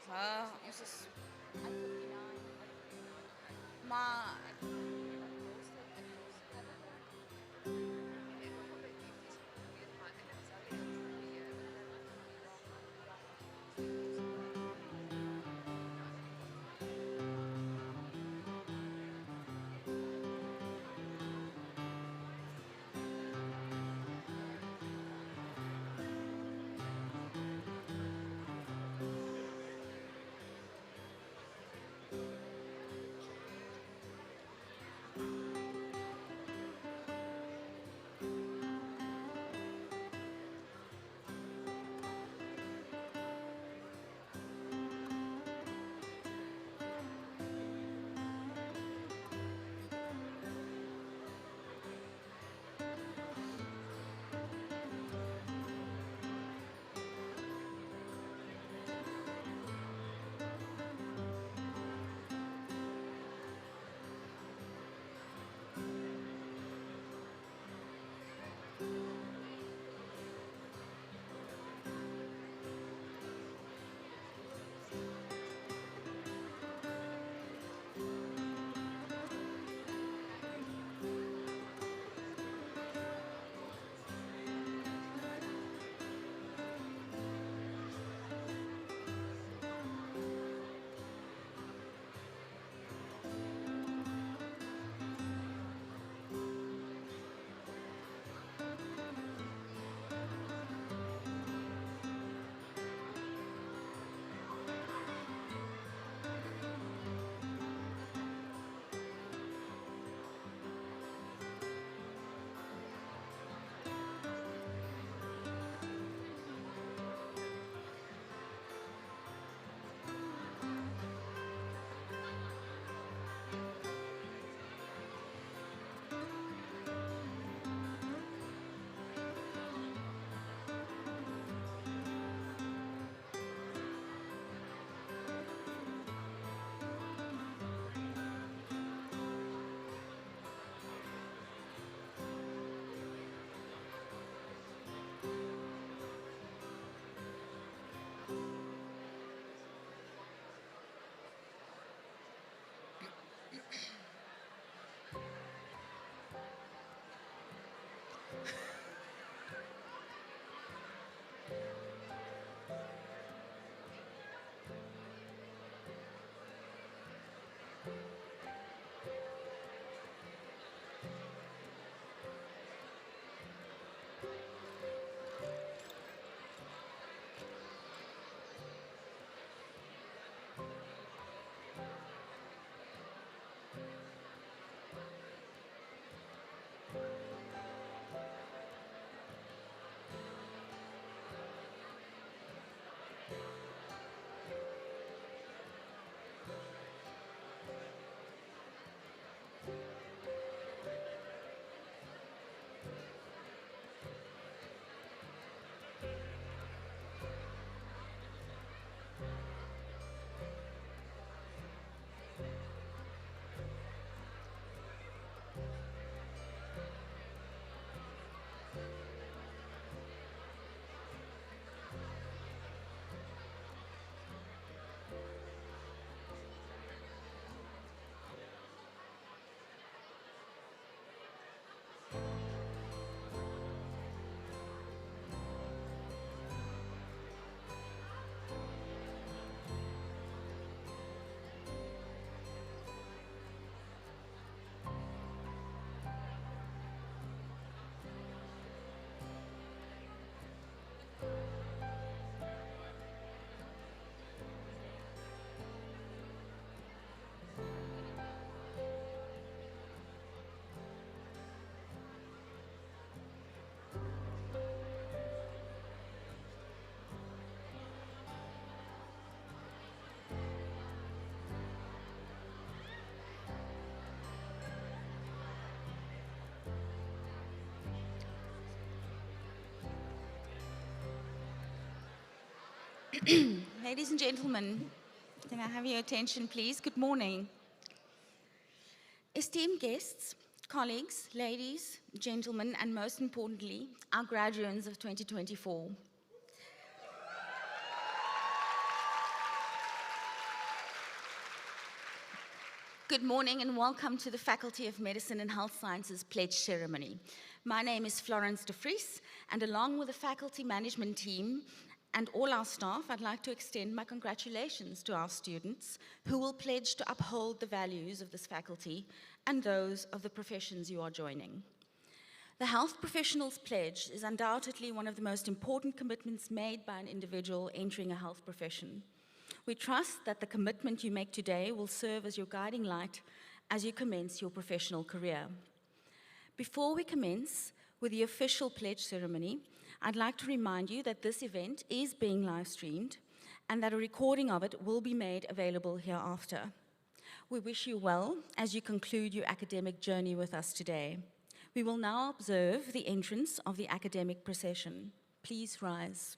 Ons is 1:59. Maar ladies and gentlemen, can I have your attention, please? Good morning. Esteemed guests, colleagues, ladies, gentlemen, and most importantly, our graduands of 2024. Good morning and welcome to the Faculty of Medicine and Health Sciences Pledge Ceremony. My name is Florence de Vries, and along with the faculty management team and all our staff, I'd like to extend my congratulations to our students who will pledge to uphold the values of this faculty and those of the professions you are joining. The Health Professionals Pledge is undoubtedly one of the most important commitments made by an individual entering a health profession. We trust that the commitment you make today will serve as your guiding light as you commence your professional career. Before we commence with the official pledge ceremony, I'd like to remind you that this event is being live streamed and that a recording of it will be made available hereafter. We wish you well as you conclude your academic journey with us today. We will now observe the entrance of the academic procession. Please rise.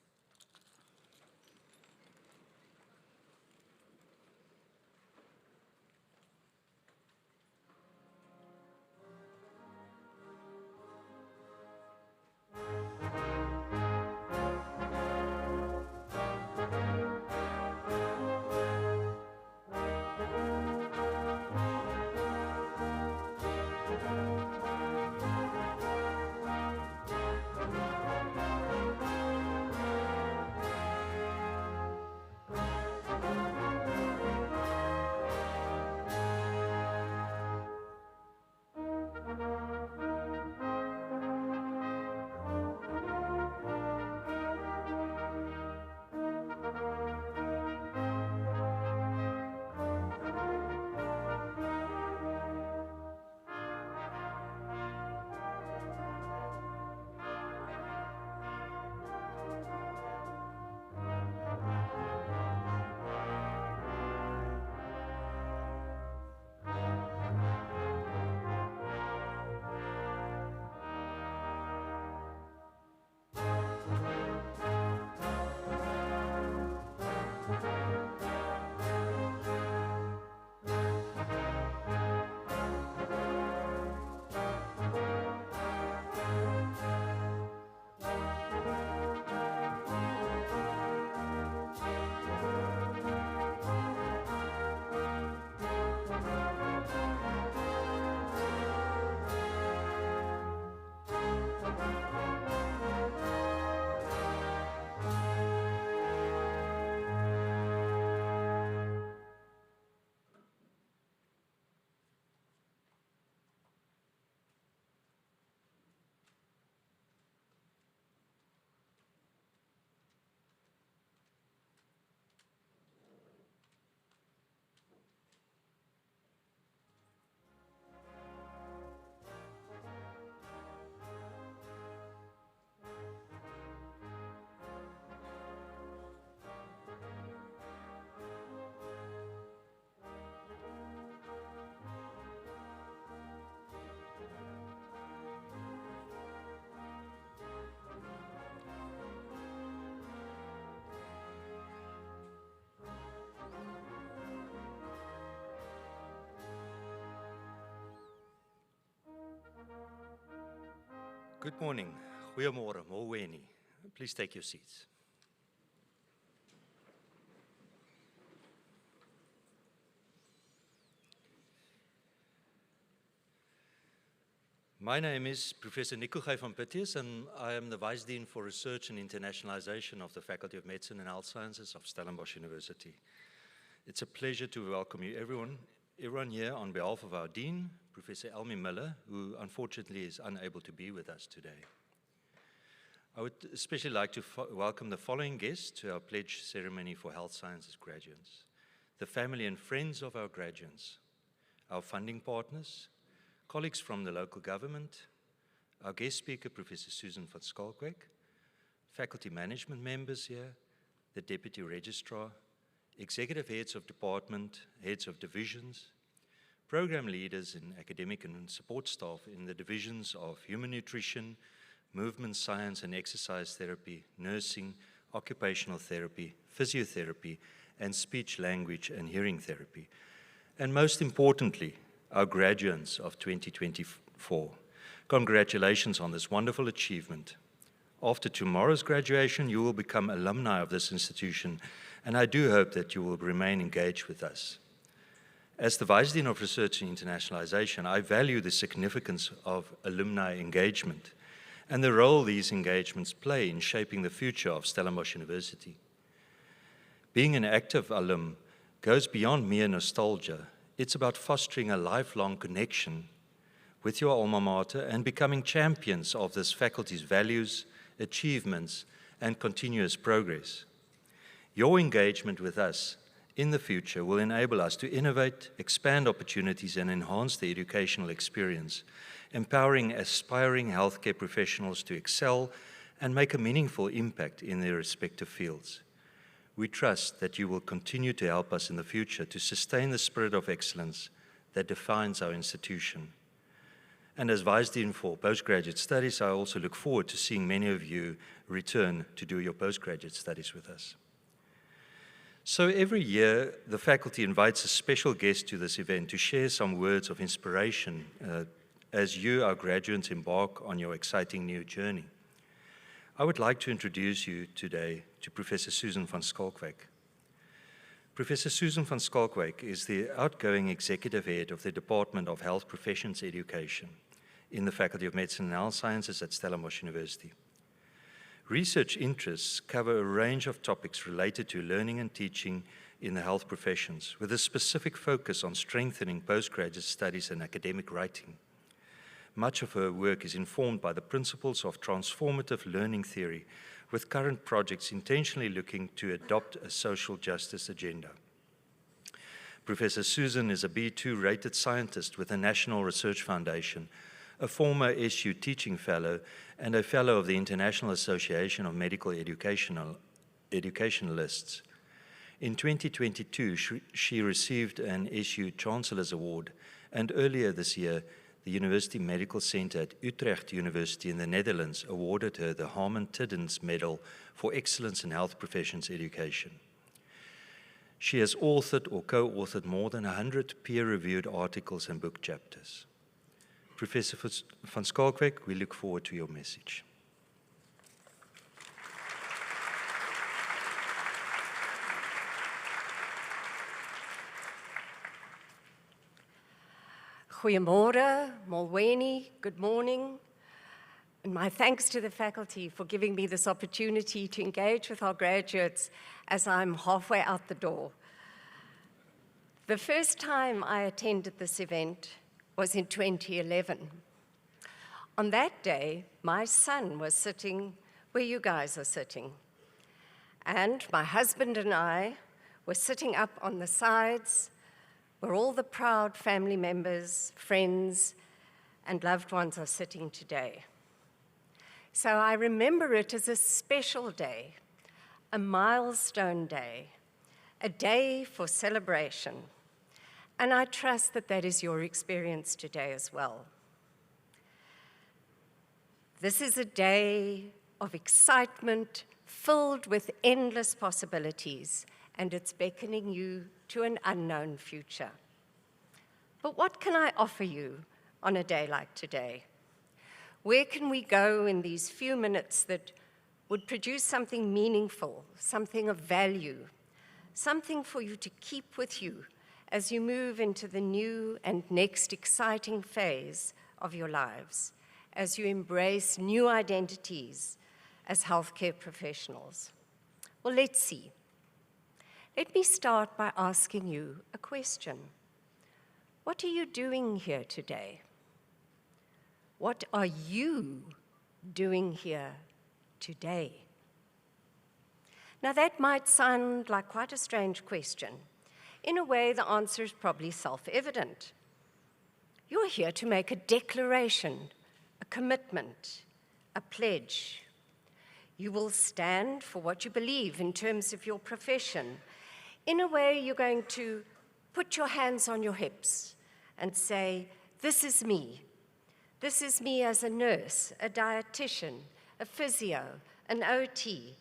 Good morning. Goeiemôre, Molweni. Please take your seats. My name is Professor Nicolai van Pittius, and I am the Vice Dean for Research and Internationalization of the Faculty of Medicine and Health Sciences of Stellenbosch University. It's a pleasure to welcome you everyone here on behalf of our Dean, Professor Elmi Miller, who unfortunately is unable to be with us today. I would especially like to welcome the following guests to our pledge ceremony for health sciences graduates: the family and friends of our graduates, our funding partners, colleagues from the local government, our guest speaker, Professor Susan van Schalkwyk, faculty management members here, the Deputy Registrar, executive heads of department, heads of divisions, program leaders and academic and support staff in the divisions of human nutrition, movement science and exercise therapy, nursing, occupational therapy, physiotherapy, and speech, language, and hearing therapy. And most importantly, our graduands of 2024. Congratulations on this wonderful achievement. After tomorrow's graduation, you will become alumni of this institution, and I do hope that you will remain engaged with us. As the Vice Dean of Research and Internationalization, I value the significance of alumni engagement and the role these engagements play in shaping the future of Stellenbosch University. Being an active alum goes beyond mere nostalgia. It's about fostering a lifelong connection with your alma mater and becoming champions of this faculty's values, achievements, and continuous progress. Your engagement with us in the future will enable us to innovate, expand opportunities, and enhance the educational experience, empowering aspiring healthcare professionals to excel and make a meaningful impact in their respective fields. We trust that you will continue to help us in the future to sustain the spirit of excellence that defines our institution. And as Vice Dean for Postgraduate Studies, I also look forward to seeing many of you return to do your postgraduate studies with us. So every year, the faculty invites a special guest to this event to share some words of inspiration as you, our graduates, embark on your exciting new journey. I would like to introduce you today to Professor Susan van Schalkwyk. Professor Susan van Schalkwyk is the outgoing executive head of the Department of Health Professions Education in the Faculty of Medicine and Health Sciences at Stellenbosch University. Research interests cover a range of topics related to learning and teaching in the health professions, with a specific focus on strengthening postgraduate studies and academic writing. Much of her work is informed by the principles of transformative learning theory, with current projects intentionally looking to adopt a social justice agenda. Professor Susan is a B2 rated scientist with the National Research Foundation, a former SU teaching fellow, and a fellow of the International Association of Medical Educationalists. In 2022, she received an SU Chancellor's Award, and earlier this year, the University Medical Center at Utrecht University in the Netherlands awarded her the Harman Tiddens Medal for Excellence in Health Professions Education. She has authored or co-authored more than 100 peer-reviewed articles and book chapters. Professor van Schalkwyk, we look forward to your message. Goeiemorgen, Molweni, good morning. And my thanks to the faculty for giving me this opportunity to engage with our graduates as I'm halfway out the door. The first time I attended this event was in 2011. On that day, my son was sitting where you guys are sitting. And my husband and I were sitting up on the sides where all the proud family members, friends, and loved ones are sitting today. So I remember it as a special day, a milestone day, a day for celebration. And I trust that that is your experience today as well. This is a day of excitement filled with endless possibilities, and it's beckoning you to an unknown future. But what can I offer you on a day like today? Where can we go in these few minutes that would produce something meaningful, something of value, something for you to keep with you as you move into the new and next exciting phase of your lives, as you embrace new identities as healthcare professionals? Well, let's see. Let me start by asking you a question. What are you doing here today? What are you doing here today? Now, that might sound like quite a strange question. In a way, the answer is probably self-evident. You're here to make a declaration, a commitment, a pledge. You will stand for what you believe in terms of your profession. In a way, you're going to put your hands on your hips and say, this is me. This is me as a nurse, a dietitian, a physio, an OT,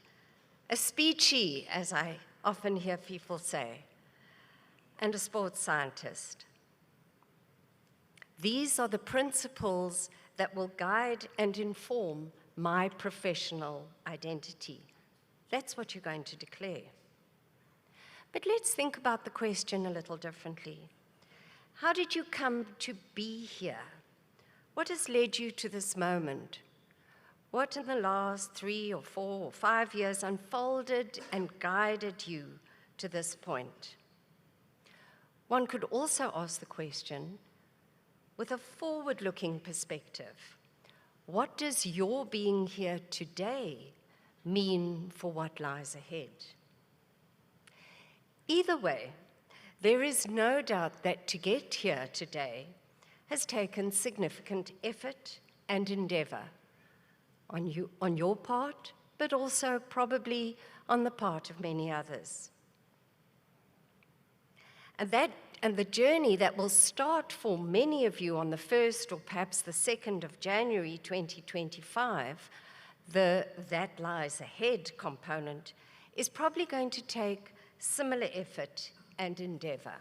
a speechie, as I often hear people say, and a sports scientist. These are the principles that will guide and inform my professional identity. That's what you're going to declare. But let's think about the question a little differently. How did you come to be here? What has led you to this moment? What in the last 3 or 4 or 5 years unfolded and guided you to this point? One could also ask the question with a forward-looking perspective. What does your being here today mean for what lies ahead? Either way, there is no doubt that to get here today has taken significant effort and endeavor on your part, but also probably on the part of many others. And the journey that will start for many of you on the 1st or perhaps the 2nd of January 2025, the that lies ahead component, is probably going to take similar effort and endeavor.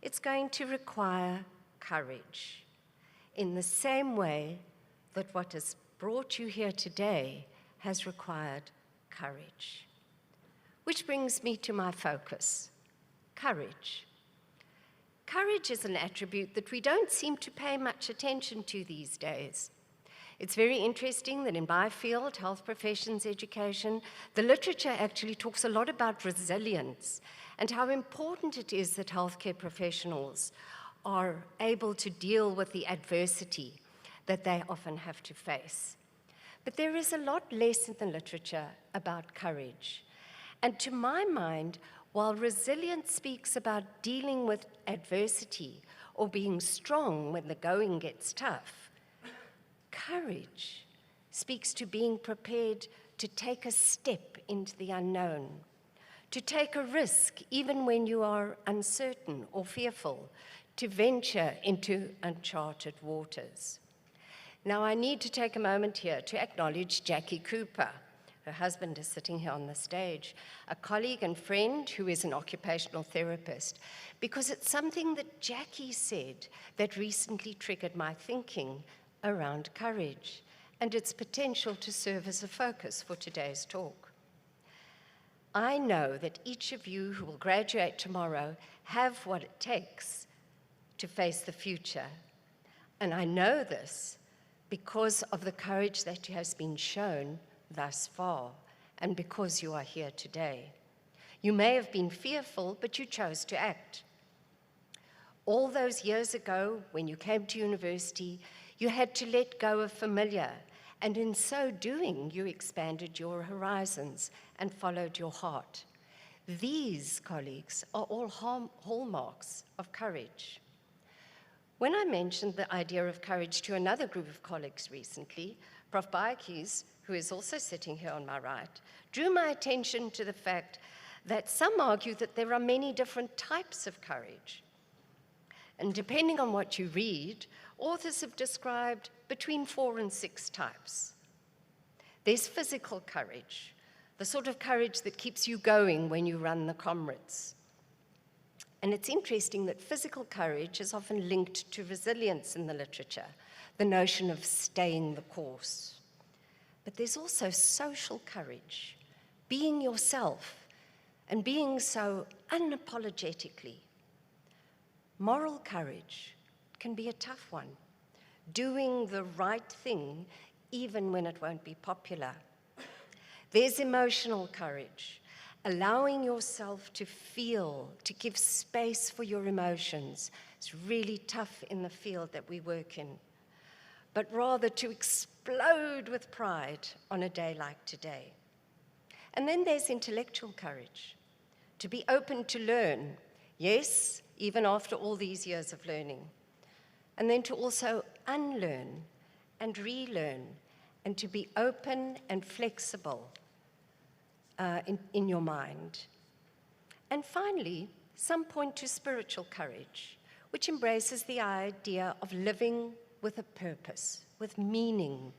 It's going to require courage in the same way that what has brought you here today has required courage. Which brings me to my focus, courage. Courage is an attribute that we don't seem to pay much attention to these days. It's very interesting that in my field, health professions education, the literature actually talks a lot about resilience and how important it is that healthcare professionals are able to deal with the adversity that they often have to face. But there is a lot less in the literature about courage. And to my mind, while resilience speaks about dealing with adversity or being strong when the going gets tough, courage speaks to being prepared to take a step into the unknown, to take a risk even when you are uncertain or fearful, to venture into uncharted waters. Now, I need to take a moment here to acknowledge Jackie Cooper. Her husband is sitting here on the stage, a colleague and friend who is an occupational therapist, because it's something that Jackie said that recently triggered my thinking around courage and its potential to serve as a focus for today's talk. I know that each of you who will graduate tomorrow have what it takes to face the future. And I know this because of the courage that has been shown thus far and because you are here today. You may have been fearful, but you chose to act. All those years ago, when you came to university, you had to let go of familiar, and in so doing, you expanded your horizons and followed your heart. These, colleagues, are all hallmarks of courage. When I mentioned the idea of courage to another group of colleagues recently, Prof. Biokinetics, who is also sitting here on my right, drew my attention to the fact that some argue that there are many different types of courage. And depending on what you read, authors have described between 4 and 6 types. There's physical courage, the sort of courage that keeps you going when you run the comrades. And it's interesting that physical courage is often linked to resilience in the literature, the notion of staying the course. But there's also social courage, being yourself, and being so unapologetically. Moral courage can be a tough one, doing the right thing even when it won't be popular. There's emotional courage, allowing yourself to feel, to give space for your emotions. It's really tough in the field that we work in, but rather to explode with pride on a day like today. And then there's intellectual courage, to be open to learn, yes, even after all these years of learning, and then to also unlearn and relearn, and to be open and flexible in your mind. And finally, some point to spiritual courage, which embraces the idea of living with a purpose, with meaning,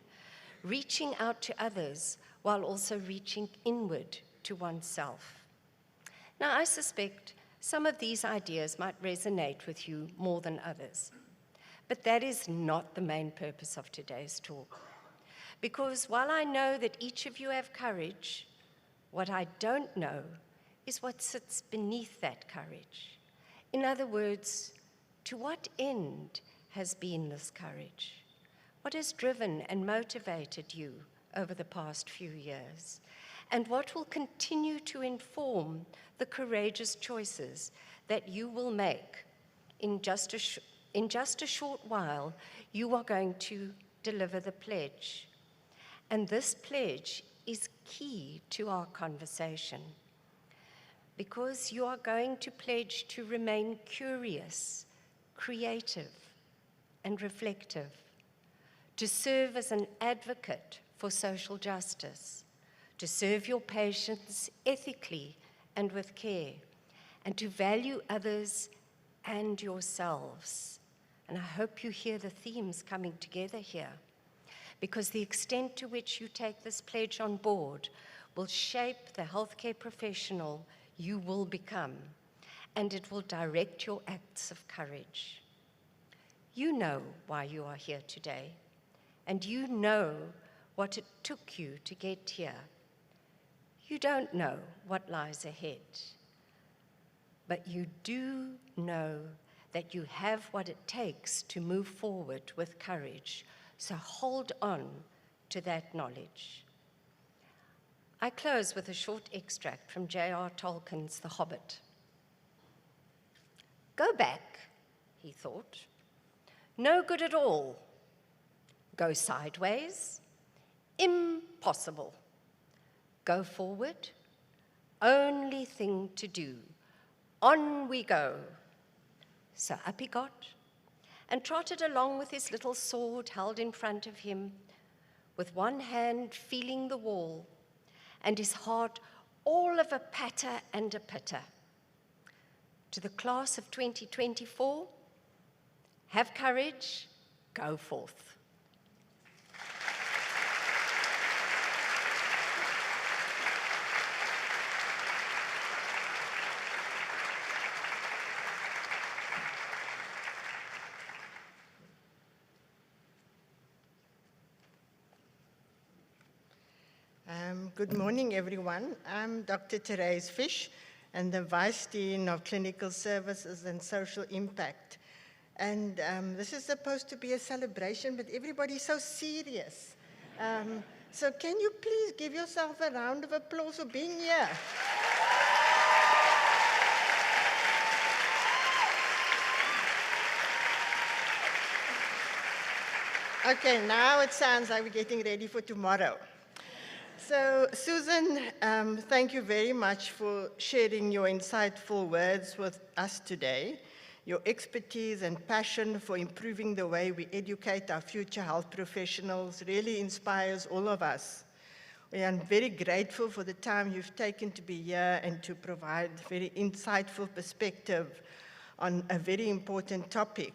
reaching out to others while also reaching inward to oneself. Now, I suspect some of these ideas might resonate with you more than others, but that is not the main purpose of today's talk. Because while I know that each of you have courage, what I don't know is what sits beneath that courage. In other words, To what end has been this courage? What has driven and motivated you over the past few years? And what will continue to inform the courageous choices that you will make in just a short while? You are going to deliver the pledge. And this pledge is key to our conversation, because you are going to pledge to remain curious, creative, and reflective, to serve as an advocate for social justice, to serve your patients ethically and with care, and to value others and yourselves. And I hope you hear the themes coming together here, because the extent to which you take this pledge on board will shape the healthcare professional you will become, and it will direct your acts of courage. You know why you are here today, and you know what it took you to get here. You don't know what lies ahead, but you do know that you have what it takes to move forward with courage, so hold on to that knowledge. I close with a short extract from J.R. Tolkien's The Hobbit. Go back, he thought. No good at all. Go sideways? Impossible. Go forward? Only thing to do. On we go. So up he got and trotted along with his little sword held in front of him, with one hand feeling the wall, and his heart all of a patter and a pitter. To the class of 2024, have courage, go forth. Good morning, everyone. I'm Dr. Therese Fish, and the Vice Dean of Clinical Services and Social Impact. And this is supposed to be a celebration, but everybody's so serious. So can you please give yourself a round of applause for being here? Okay, now it sounds like we're getting ready for tomorrow. So, Susan, thank you very much for sharing your insightful words with us today. Your expertise and passion for improving the way we educate our future health professionals really inspires all of us. We are very grateful for the time you've taken to be here and to provide very insightful perspective on a very important topic.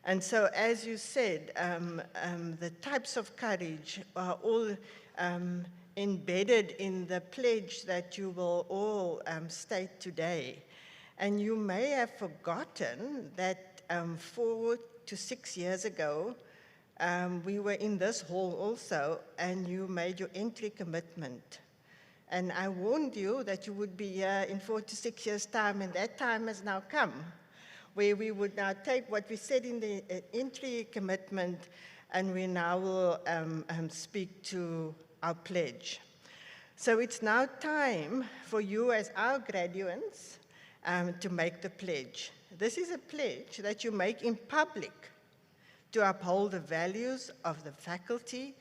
And so, as you said, the types of courage are all embedded in the pledge that you will all state today. And you may have forgotten that 4 to 6 years ago, we were in this hall also, and you made your entry commitment. And I warned you that you would be here in 4 to 6 years' time, and that time has now come, where we would now take what we said in the entry commitment, and we now will speak to our pledge. So it's now time for you as our graduands to make the pledge. This is a pledge that you make in public to uphold the values of the faculty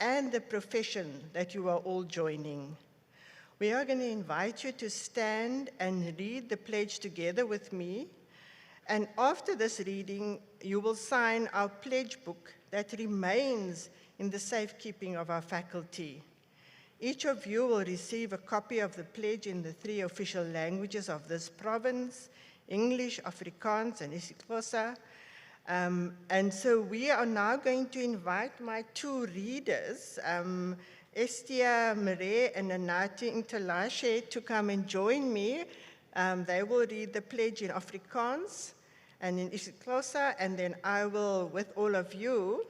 and the profession that you are all joining. We are going to invite you to stand and read the pledge together with me. And after this reading, you will sign our pledge book that remains in the safekeeping of our faculty. Each of you will receive a copy of the pledge in the 3 official languages of this province: English, Afrikaans, and isiXhosa. And so we are now going to invite my 2 readers, Estia Mare and Anati Intalashe, to come and join me. They will read the pledge in Afrikaans and in isiXhosa, and then I will, with all of you,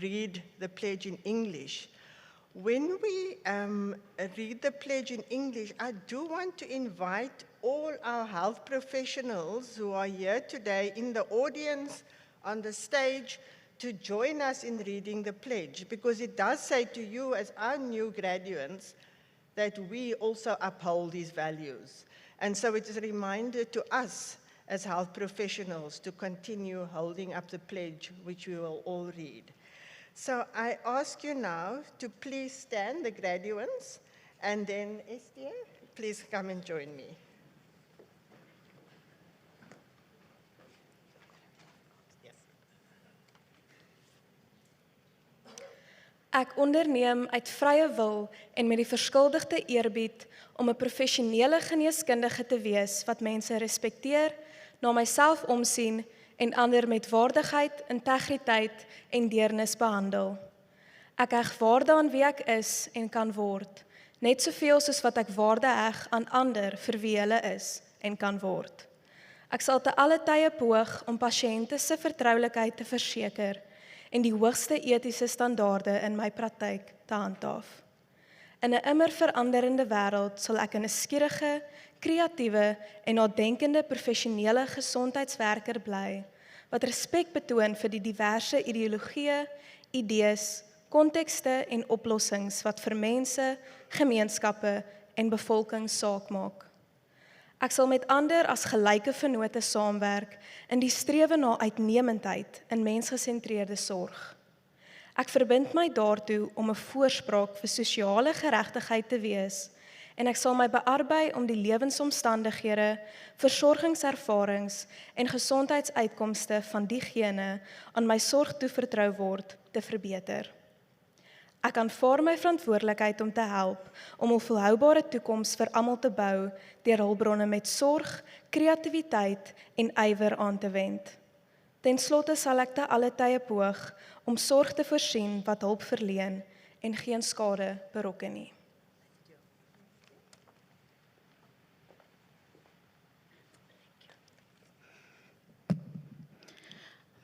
read the pledge in English. When we read the pledge in English, I do want to invite all our health professionals who are here today in the audience, on the stage, to join us in reading the pledge, because it does say to you as our new graduates that we also uphold these values. And so it is a reminder to us as health professionals to continue holding up the pledge, which we will all read. So I ask you now to please stand, the graduands, and then Estia, please come and join me. Ek onderneem uit vrye wil en met die verskuldigde eerbied om 'n professionele geneeskundige te wees wat mense respekteer, na myself omsien en ander met waardigheid, integriteit en deernis behandel. Ek heg waarde aan wie ek is en kan word, net soveel soos wat ek waarde heg aan ander vir wie hulle is en kan word. Ek sal te alle tye poog om pasiënte se vertroulikheid te verseker en die hoogste etiese standaarde in my praktyk te handhaaf. In 'n immer veranderende wêreld sal ek 'n nuuskierige, kreatiewe en nadenkende professionele gesondheidswerker bly, wat respek betoon vir die diverse ideologieë, idees, kontekste en oplossings wat vir mense, gemeenskappe en bevolking saak maak. Ek sal met ander as gelyke vennote saamwerk in die strewe na uitnemendheid in mensgesentreerde sorg. Ek verbind my daartoe om 'n voorspraak vir sosiale geregtigheid te wees en ek sal my bearbei om die lewensomstandighede, versorgingservarings en gesondheidsuitkomste van diegene aan my sorg toevertrou word te verbeter. Ek aanvaar my verantwoordelikheid om te help om 'n volhoubare toekoms vir almal te bou deur hulpbronne met sorg, kreatiwiteit en ywer aan te wend. Ten slotte sal ek te alle tye poog om sorg te voorsien wat hulp verleen en geen skade berokken nie.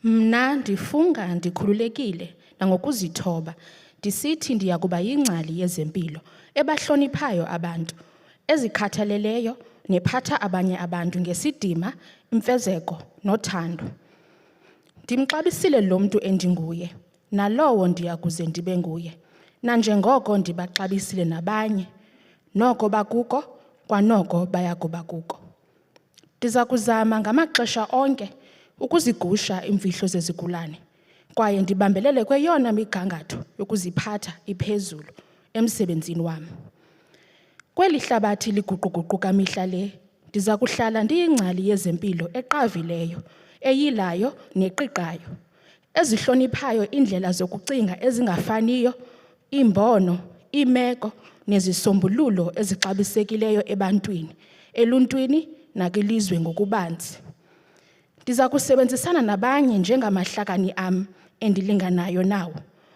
Mna ndifunga ndikhululekile nangokuzithoba ndisithi ndiya kuba yingcali yezempilo ebahloniphayo abantu, ezikhathaleleyo nephatha abanye abantu ngesidima, imfezeko nothando. Ndimxabisile lo mntu endinguye, nalowo ndiya kuze ndibe nguye, nanjengoko ndibaxabisile nabanye, noko bakuko, kwanoko baya kuba kuko. Ndiza kuzama ngamaxesha onke ukuzigusha imfihlo zezigulane, kwaye ndibambelele kweyona migangatho yokuziphatha iphezulu emsebenzini wam. Kweli hlabathi liguquguquka mihla le, ndiza kuhlala ndiyingcali yezempilo eqavileyo, eyilayo neqiqayo, ezihloniphayo iindlela zokucinga ezingafaniyo, imbono, imeko nezisombululo ezixabisekileyo ebantwini, eluntwini nakwilizwe ngokubanzi. Ndiza kusebenzisana nabanye njengamahlakani am endilinganayo nawo,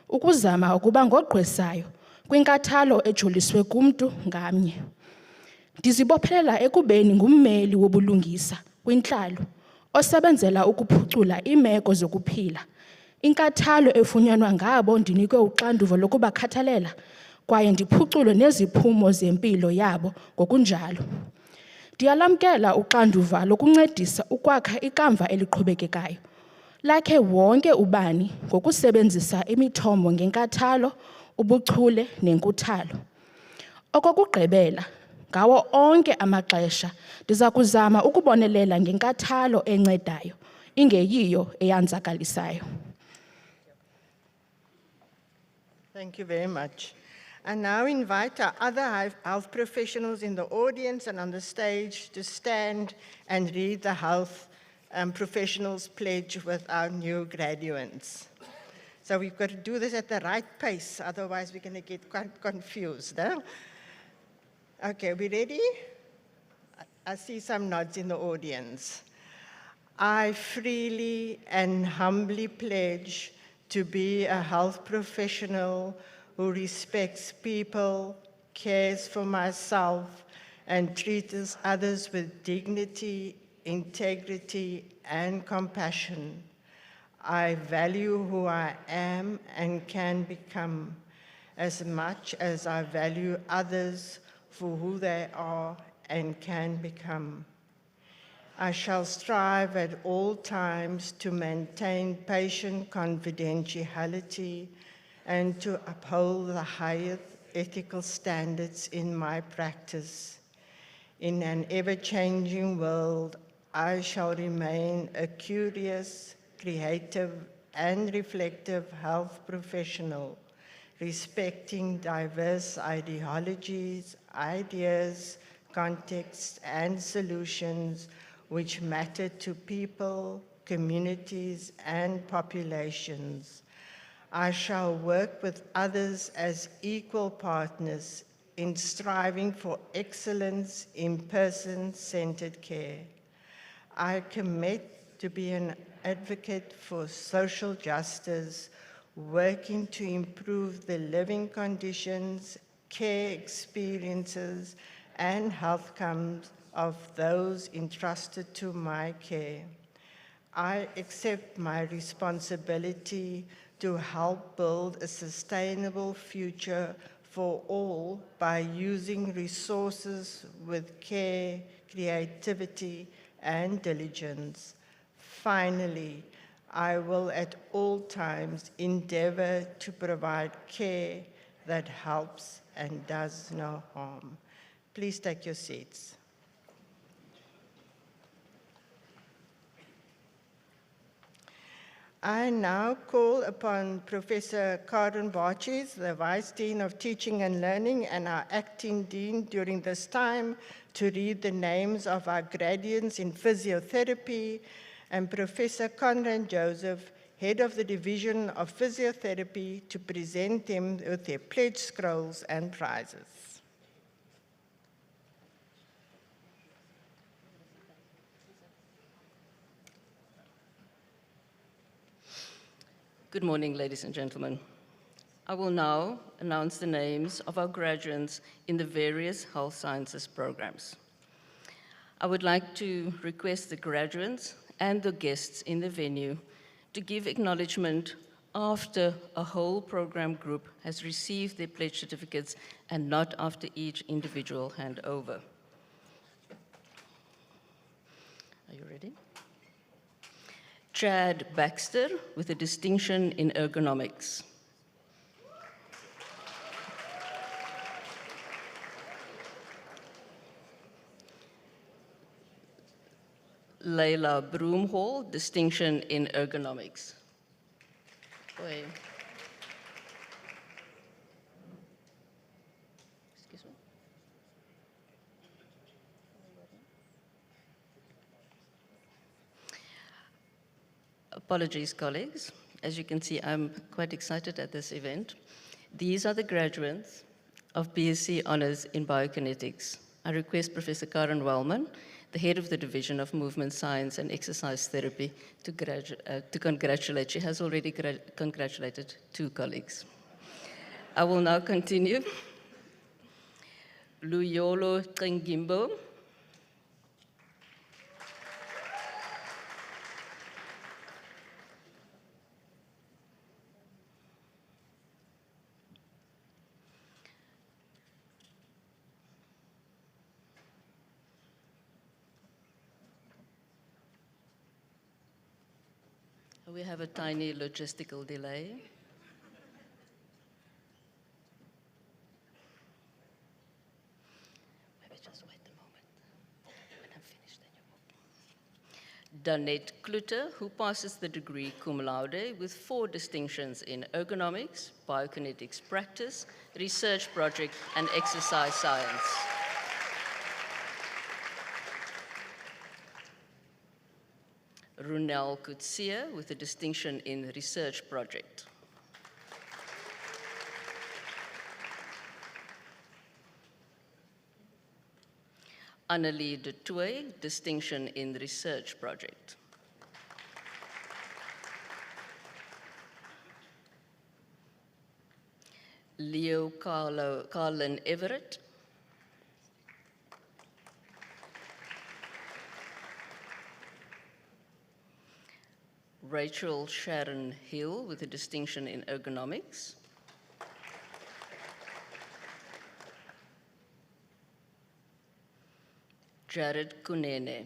ukuzama ukuba ngogqwesayo kwinkathalo ejoliswe kumntu ngamnye. Ndizibophelela ekubeni ngummeli wobulungisa kwintlalo, osebenzela ukuphucula iimeko zokuphila, inkathalo efunyanwa ngabo ndinikwe uxanduva lokubakhathalela, kwaye ndiphucule neziphumo zempilo yabo ngokunjalo. Ndiyalamkela uxanduva lokuncedisa ukwakha ikamva eliqhubekekayo, lakhe wonke ubani ngokusebenzisa imithombo ngenkathalo, ubuchule nenkuthalo. Okokugqibela, ngawo onke amaxesha ndiza kuzama ukubonelela ngenkathalo encedayo, ingeyiyo eyanzakalisayo. Thank you very much. I now invite our other health professionals in the audience and on the stage to stand and read the health professionals pledge with our new graduates. So we've got to do this at the right pace, otherwise we're going to get quite confused. Huh? Okay, we ready? I see some nods in the audience. I freely and humbly pledge to be a health professional who respects people, cares for myself, and treats others with dignity, integrity, and compassion. I value who I am and can become, as much as I value others for who they are and can become. I shall strive at all times to maintain patient confidentiality and to uphold the highest ethical standards in my practice. In an ever-changing world, I shall remain a curious, creative, and reflective health professional, respecting diverse ideologies, ideas, contexts, and solutions which matter to people, communities, and populations. I shall work with others as equal partners in striving for excellence in person-centered care. I commit to be an advocate for social justice, working to improve the living conditions, care experiences, and health outcomes of those entrusted to my care. I accept my responsibility to help build a sustainable future for all by using resources with care, creativity, and diligence. Finally, I will at all times endeavor to provide care that helps and does no harm. Please take your seats. I now call upon Professor Karen Bartjes, the Vice Dean of Teaching and Learning and our Acting Dean during this time, to read the names of our graduands in physiotherapy, and Professor Conrad Joseph, Head of the Division of Physiotherapy, to present them with their pledge scrolls and prizes. Good morning, ladies and gentlemen. I will now announce the names of our graduates in the various health sciences programs. I would like to request the graduates and the guests in the venue to give acknowledgement after a whole program group has received their pledge certificates and not after each individual handover. Are you ready? Chad Baxter with a distinction in ergonomics. Layla Broomhall, distinction in ergonomics. Oi. Excuse me. Apologies, colleagues. As you can see, I'm quite excited at this event. These are the graduates of BSc Honours in Biokinetics. I request Professor Karen Wellman, the head of the Division of Movement Science and Exercise Therapy, to congratulate. She has already congratulated 2 colleagues. I will now continue. Luyolo Qengimbo. We have a tiny logistical delay. Maybe just wait a moment. When I'm finished, then you walk. Danette Klutter, who passes the degree cum laude with 4 distinctions in ergonomics, biokinetics practice, research project, and exercise science. Runel Kutsia with a distinction in research project. Annelie de Toy, distinction in research project. Leo Carlin Everett. Rachel Sharon Hill with a distinction in ergonomics. Jared Kunene.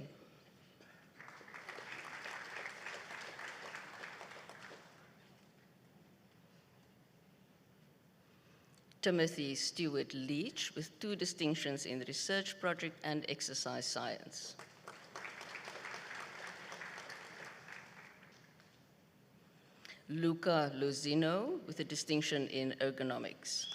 Timothy Stewart Leach with 2 distinctions in research project and exercise science. Luca Lozino with a distinction in ergonomics.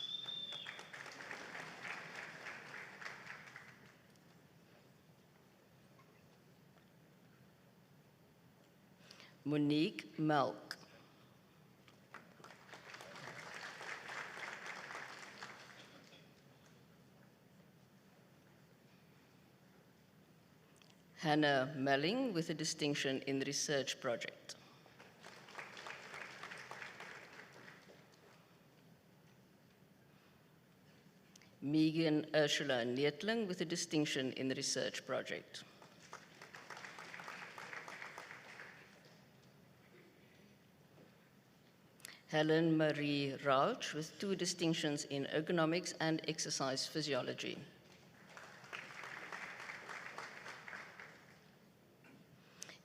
Monique Melk. Hannah Melling with a distinction in research project. Megan Ursula Neetling with a distinction in research project. Helen Marie Rauch with 2 distinctions in ergonomics and exercise physiology.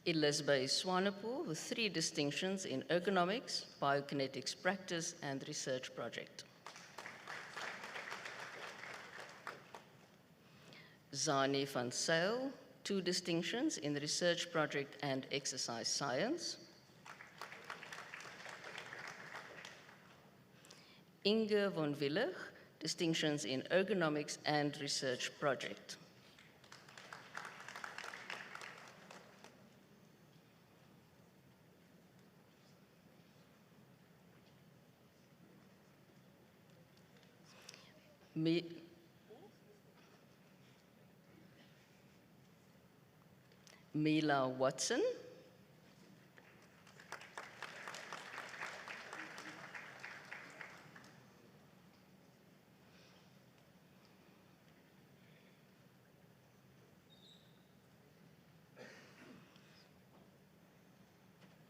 Elizabeth Swanepoel with 3 distinctions in ergonomics, biokinetics practice, and research project. Zani van Zyl, 2 distinctions in research project and exercise science. Inge von Willig, distinctions in ergonomics and research project. Mila Watson.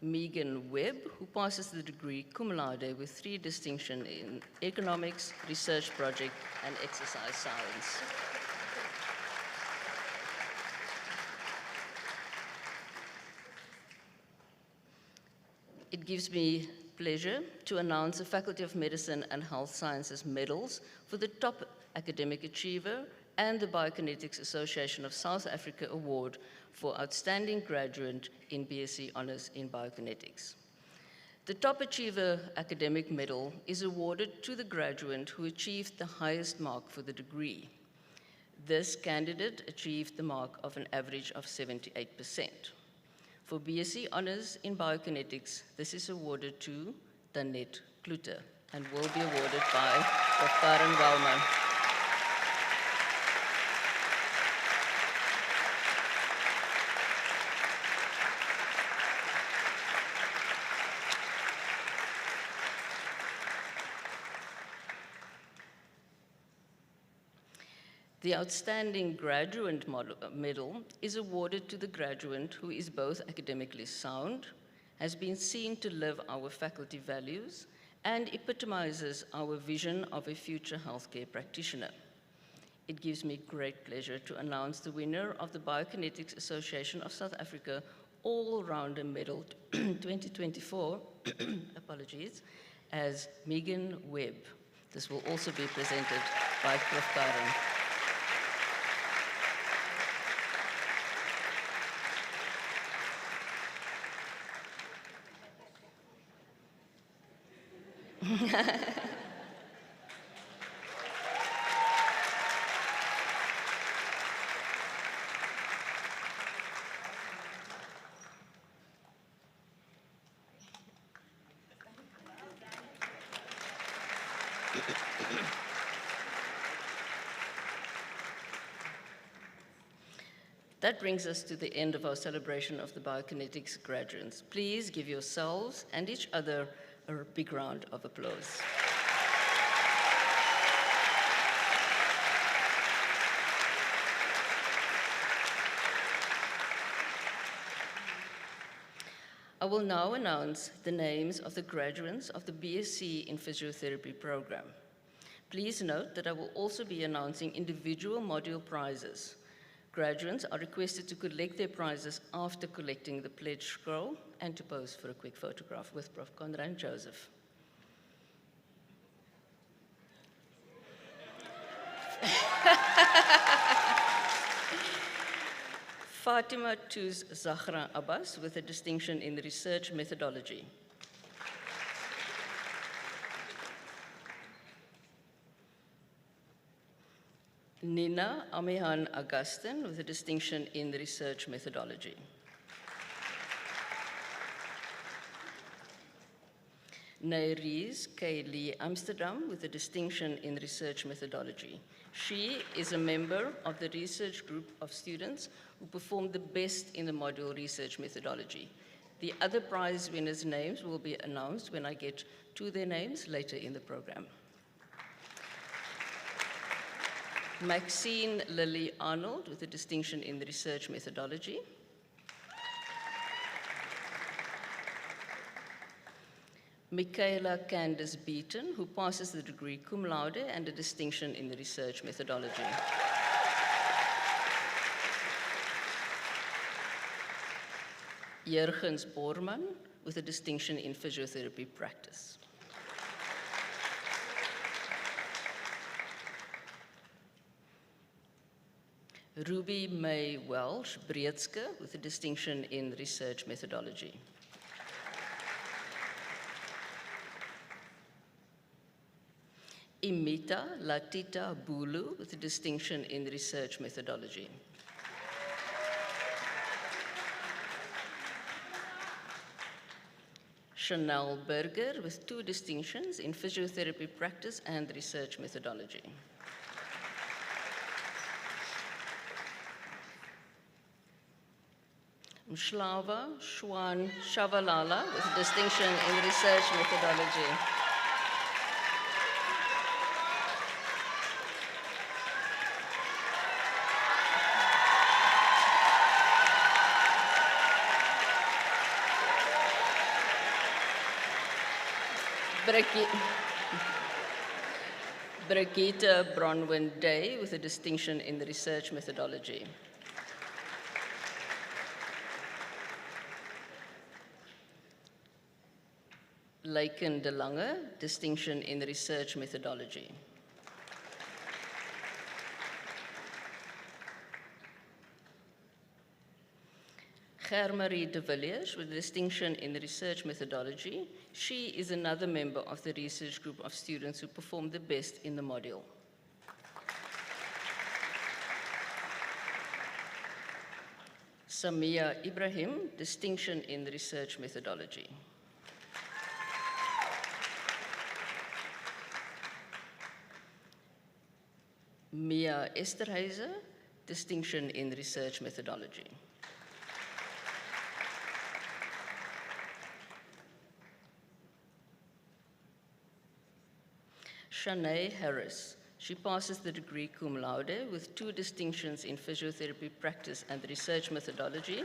Megan Webb, who passes the degree cum laude with 3 distinctions in economics, research project, and exercise science. It gives me pleasure to announce the Faculty of Medicine and Health Sciences medals for the top academic achiever and the Biokinetics Association of South Africa Award for Outstanding Graduate in BSc Honours in Biokinetics. The Top Achiever Academic Medal is awarded to the graduate who achieved the highest mark for the degree. This candidate achieved the mark of an average of 78%. For BSc Honours in Biokinetics, this is awarded to Danette Kluter and will be awarded by Prof. Karen Wellman. The Outstanding Graduate Medal is awarded to the graduate who is both academically sound, has been seen to live our faculty values, and epitomizes our vision of a future healthcare practitioner. It gives me great pleasure to announce the winner of the Biokinetics Association of South Africa All-Rounder Medal 2024, apologies, as Megan Webb. This will also be presented by Prof. Karen. That brings us to the end of our celebration of the Biokinetics graduates. Please give yourselves and each other a big round of applause. I will now announce the names of the graduates of the BSc in Physiotherapy program. Please note that I will also be announcing individual module prizes. Graduands are requested to collect their prizes after collecting the pledge scroll and to pose for a quick photograph with Prof. Conrad and Joseph. Fatima Tuz Zahra Abbas with a distinction in research methodology. Nina Amihan Augustin with a distinction in research methodology. Nairis Kaylee Amsterdam with a distinction in research methodology. She is a member of the research group of students who performed the best in the module research methodology. The other prize winners' names will be announced when I get to their names later in the program. Maxine Lily Arnold with a distinction in the research methodology. Michaela Candace Beaton, who passes the degree cum laude and a distinction in the research methodology. Jurgens Borman with a distinction in physiotherapy practice. Ruby May Welsh Breedske with a distinction in research methodology. Imita Latita Bulu with a distinction in research methodology. Chanel Berger with 2 distinctions in physiotherapy practice and research methodology. Mshlava Shwan Shavalala with a distinction in research methodology. Brigitte Bronwyn Day with a distinction in the research methodology. Laken de Lange, distinction in the research methodology. Germarie de Villiers with a distinction in the research methodology. She is another member of the research group of students who performed the best in the module. Samia Ibrahim, distinction in the research methodology. Mia Esterhuizen, distinction in research methodology. Shanae Harris. She passes the degree cum laude with 2 distinctions in physiotherapy practice and research methodology.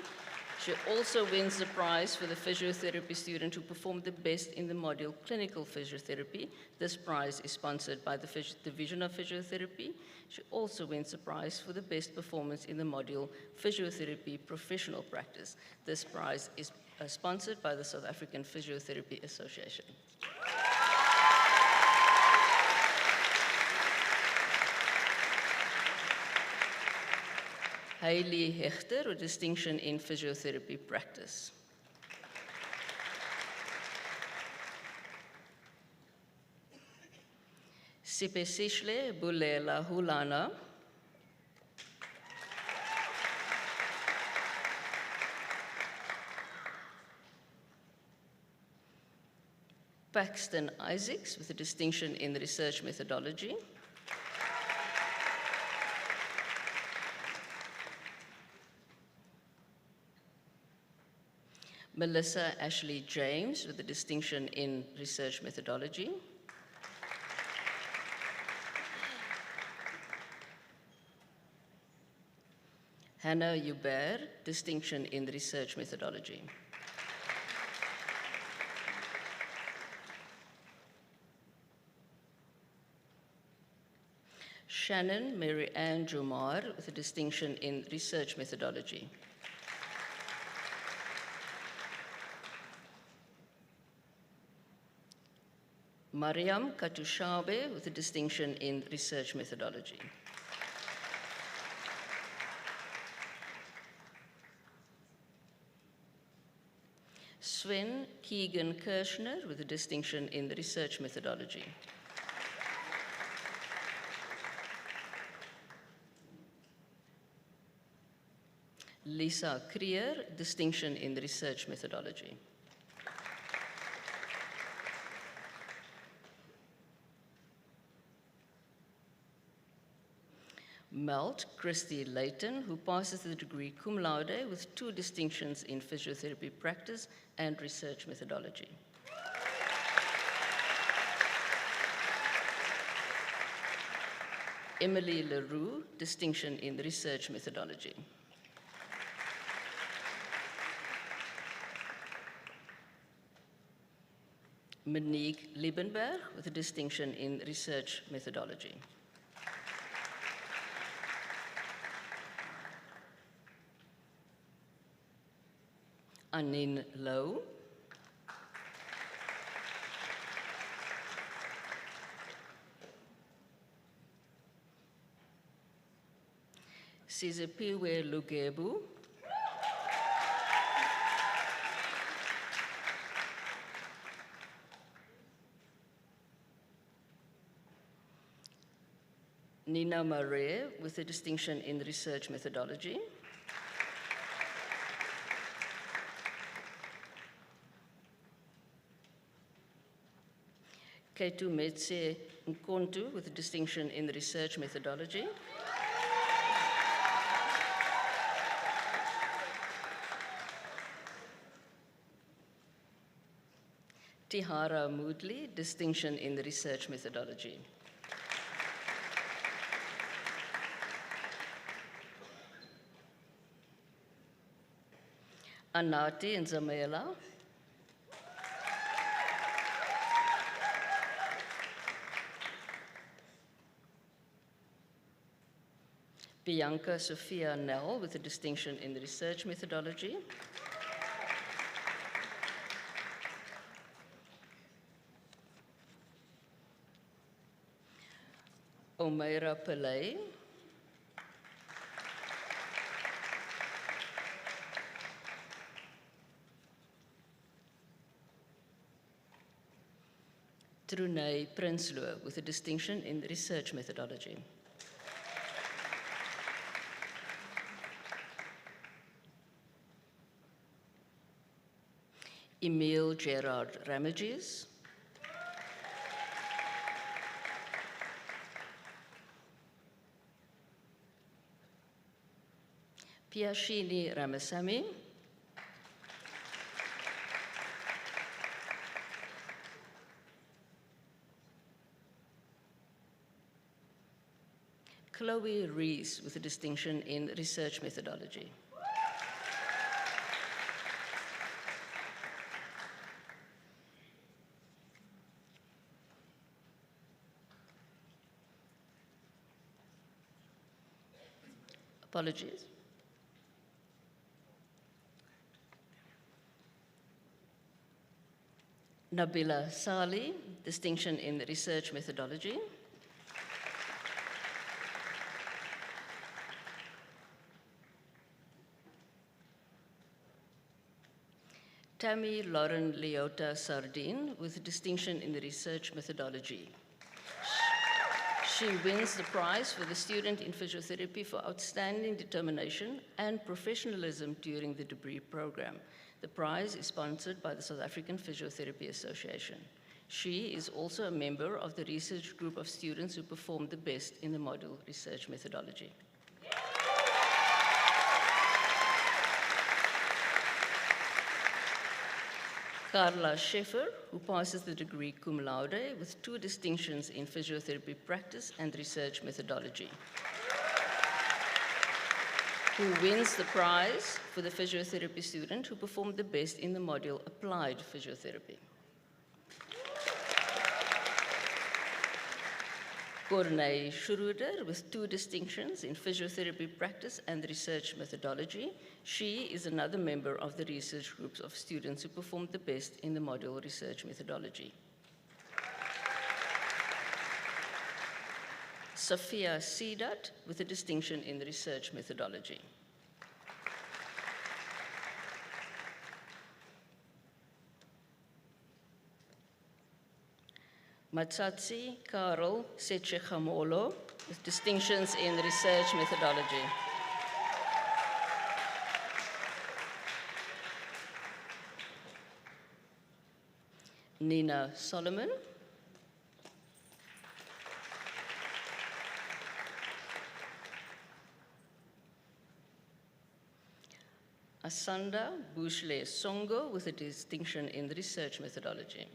She also wins the prize for the physiotherapy student who performed the best in the module clinical physiotherapy. This prize is sponsored by the Division of Physiotherapy. She also wins the prize for the best performance in the module physiotherapy professional practice. This prize is sponsored by the South African Physiotherapy Association. Hailey Hechter, with distinction in physiotherapy practice. Sipesishle Bulela Hulana. Paxton Isaacs, with a distinction in the research methodology. Melissa Ashley James with a distinction in research methodology. Hannah Hubert, distinction in research methodology. Shannon Mary Ann Jomar with a distinction in research methodology. Mariam Katushabe with a distinction in research methodology. Sven Keegan Kirschner with a distinction in research methodology. Lisa Krier, distinction in research methodology. Melt Christy Layton, who passes the degree cum laude with 2 distinctions in physiotherapy practice and research methodology. Emily Leroux, distinction in research methodology. Monique Liebenberg with a distinction in research methodology. Anine Lowe. Sizipiwe Lugebu. Nina Marais with a distinction in research methodology. Ketu Metse Nkontu with a distinction in research methodology. Tihara Moodley, distinction in the research methodology. Anati Nzamela. Bianca Sophia Nell with a distinction in the research methodology. Omeira Pillay. Trunay Prinsloo with a distinction in research methodology. Emile Gerard Ramages. Piashini Ramasamy. Chloe Rees with a distinction in research methodology. Apologies. Nabila Sali, distinction in research methodology. Tammy Lauren Leota Sardine with a distinction in the research methodology. She wins the prize for the student in physiotherapy for outstanding determination and professionalism during the degree program. The prize is sponsored by the South African Physiotherapy Association. She is also a member of the research group of students who performed the best in the module research methodology. Carla Scheffer, who passes the degree cum laude with 2 distinctions in physiotherapy practice and research methodology. Who wins the prize for the physiotherapy student who performed the best in the module applied physiotherapy. Cornei Schroeder with 2 distinctions in physiotherapy practice and research methodology. She is another member of the research groups of students who performed the best in the module research methodology. Sophia Sidat with a distinction in research methodology. Matsatsi Karol Setchekhamolo with distinctions in research methodology. Nina Solomon. Asanda Bushle Songo with a distinction in research methodology.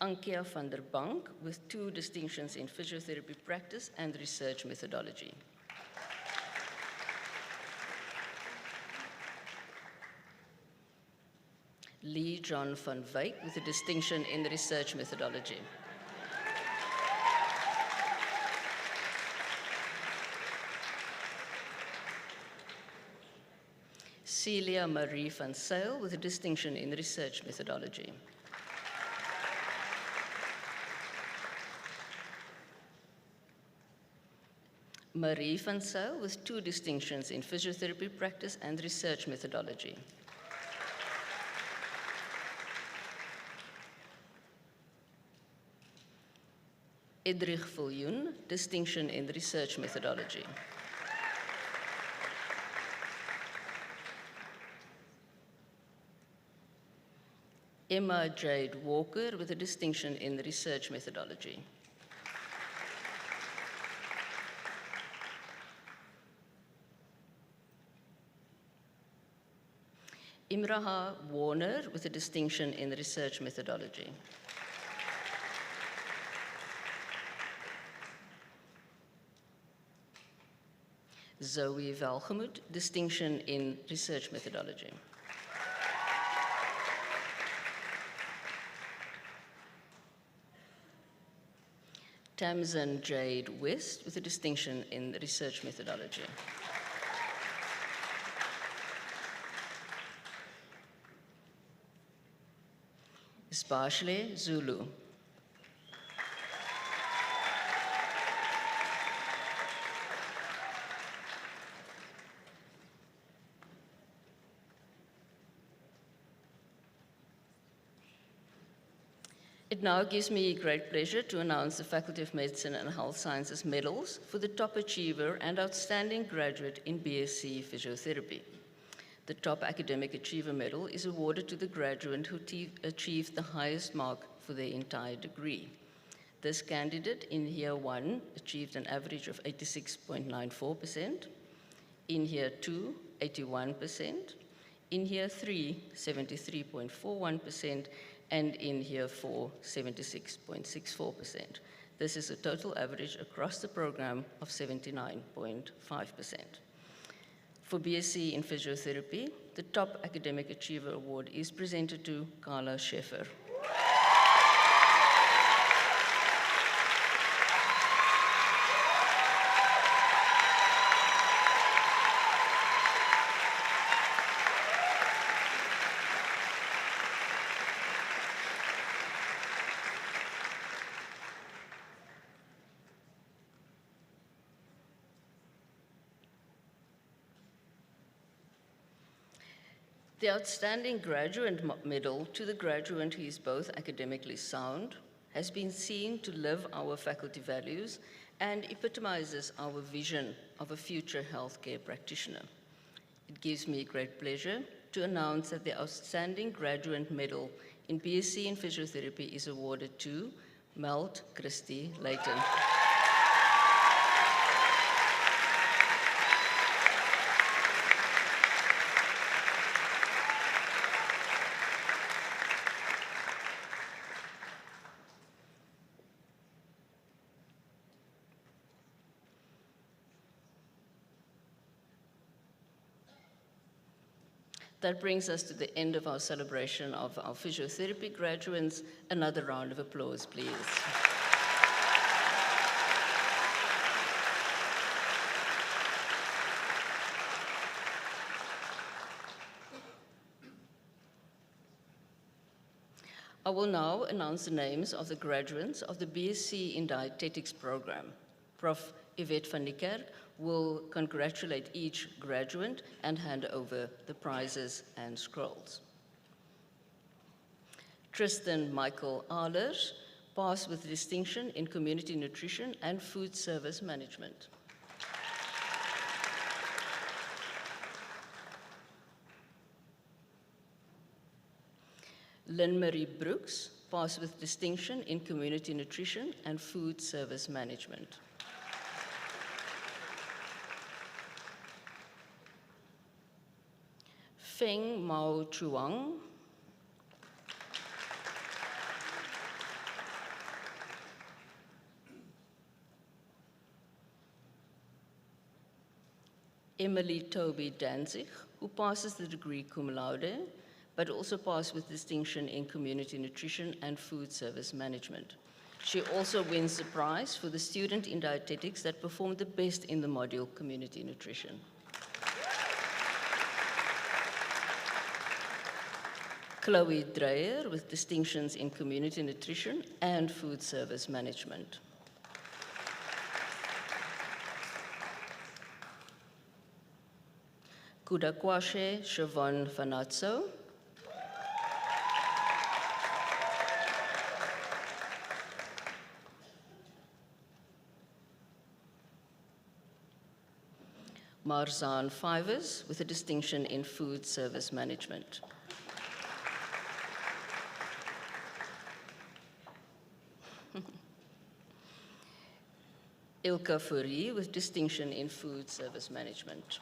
Ankia van der Bank with 2 distinctions in physiotherapy practice and research methodology. Lee John van Wyk with a distinction in research methodology. Celia Marie van Zyl with a distinction in research methodology. Marie van Zyl with 2 distinctions in physiotherapy practice and research methodology. Edrich Viljoen, distinction in research methodology. Emma Jade Walker with a distinction in research methodology. Imraha Warner with a distinction in research methodology. Zoe Velgemoed, distinction in research methodology. Tamsin Jade West with a distinction in research methodology. Spashle Zulu. It now gives me great pleasure to announce the Faculty of Medicine and Health Sciences medals for the top achiever and outstanding graduate in BSc Physiotherapy. The top academic achiever medal is awarded to the graduate who achieved the highest mark for their entire degree. This candidate in year 1 achieved an average of 86.94%, in year 2, 81%, in year 3, 73.41%, and in year 4, 76.64%. This is a total average across the program of 79.5%. For BSc in Physiotherapy, the top academic achiever award is presented to Carla Scheffer. The Outstanding Graduate Medal to the graduate who is both academically sound, has been seen to live our faculty values, and epitomizes our vision of a future healthcare practitioner. It gives me great pleasure to announce that the Outstanding Graduate Medal in BSc in Physiotherapy is awarded to Melt Christie Layton. That brings us to the end of our celebration of our physiotherapy graduates. Another round of applause, please. I will now announce the names of the graduates of the BSc in Dietetics program. Prof. Yvette van Niekerk will congratulate each graduate and hand over the prizes and scrolls. Tristan Michael Ahlers passed with distinction in Community Nutrition and Food Service Management. Lynn-Marie Brooks passed with distinction in Community Nutrition and Food Service Management. Feng Mao Chuang Emily Toby Danzig, who passes the degree cum laude, but also passed with distinction in Community Nutrition and Food Service Management. She also wins the prize for the student in Dietetics that performed the best in the module Community Nutrition. Chloe Dreyer with distinctions in Community Nutrition and Food Service Management. Kudakwashe Siobhan Fanatso. Marzaan Fivers with a distinction in Food Service Management. Ilka Fourie with distinction in Food Service Management.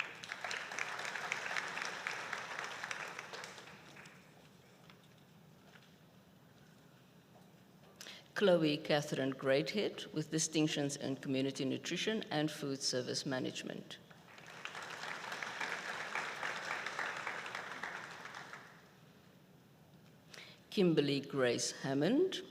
Chloe Catherine Greathead with distinctions in Community Nutrition and Food Service Management. Kimberly Grace Hammond.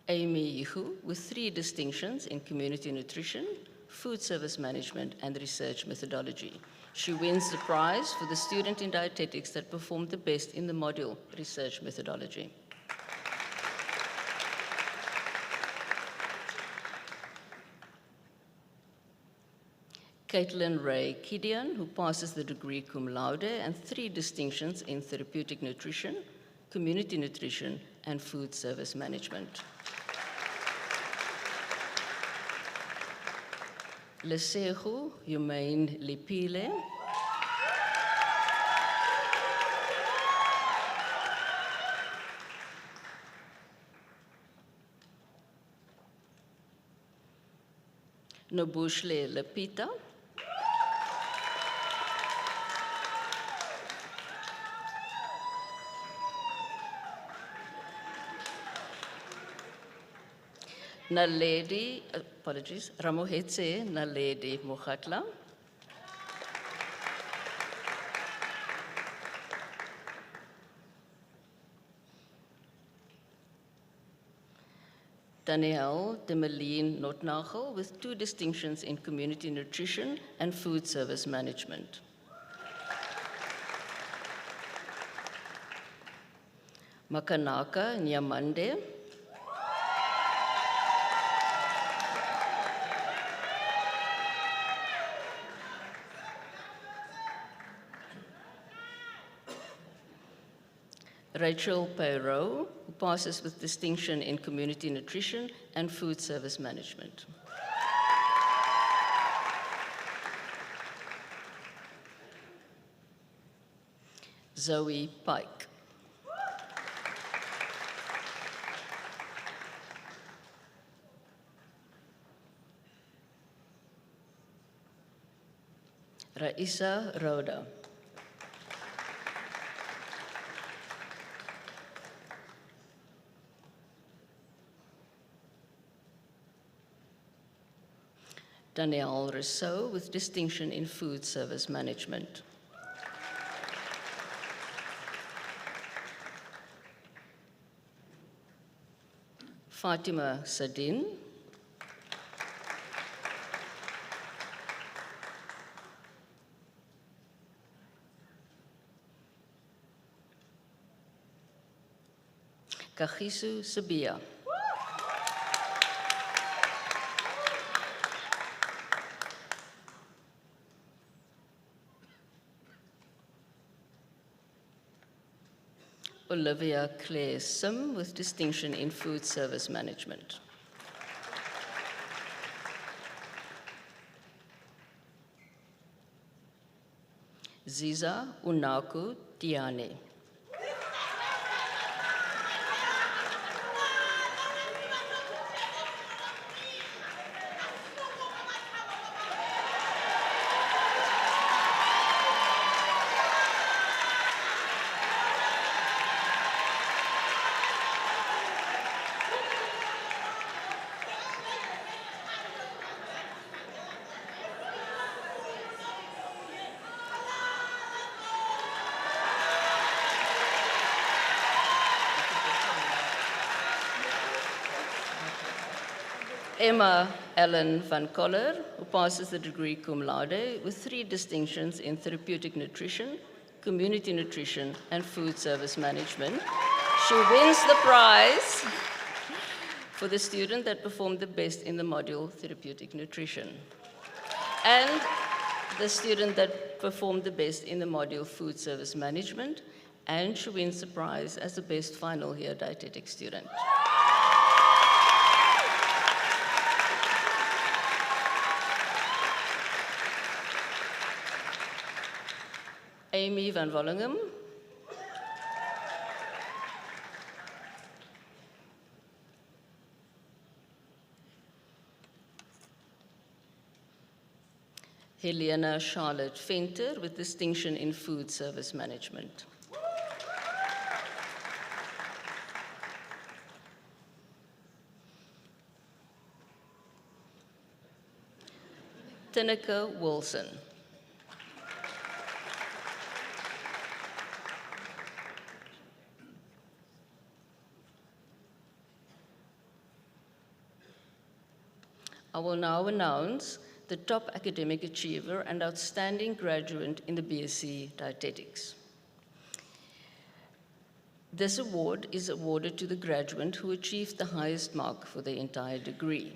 Amy Yihu with 3 distinctions in Community Nutrition, Food Service Management, and Research Methodology. She wins the prize for the student in Dietetics that performed the best in the module Research Methodology. Caitlin Ray Kidian, who passes the degree cum laude and 3 distinctions in Therapeutic Nutrition, Community Nutrition, and Food Service Management. Lesego Humain Lipile. Nobushle Lapita. Naledi, apologies, Ramohetse Naledi Mokhatla. Danielle Demeline Notnagel with 2 distinctions in Community Nutrition and Food Service Management. Makanaka Nyamande. Rachel Perot, who passes with distinction in Community Nutrition and Food Service Management. Zoe Pike. Raisa Roda. Danielle Rousseau with distinction in food service management. Fatima Sadin. Kagiso Sabia. Olivia Claire Sim with distinction in food service management. Ziza Unaku Tiane. Emma Ellen van Koller, who passes the degree cum laude with 3 distinctions in therapeutic nutrition, community nutrition, and food service management. She wins the prize for the student that performed the best in the module therapeutic nutrition, and the student that performed the best in the module food service management, and she wins the prize as the best final year dietetic student. Amy van Wollinghem. Helena Charlotte Fenter with distinction in food service management. Tineke Wilson. I will now announce the top academic achiever and outstanding graduate in the BSc Dietetics. This award is awarded to the graduate who achieved the highest mark for the entire degree.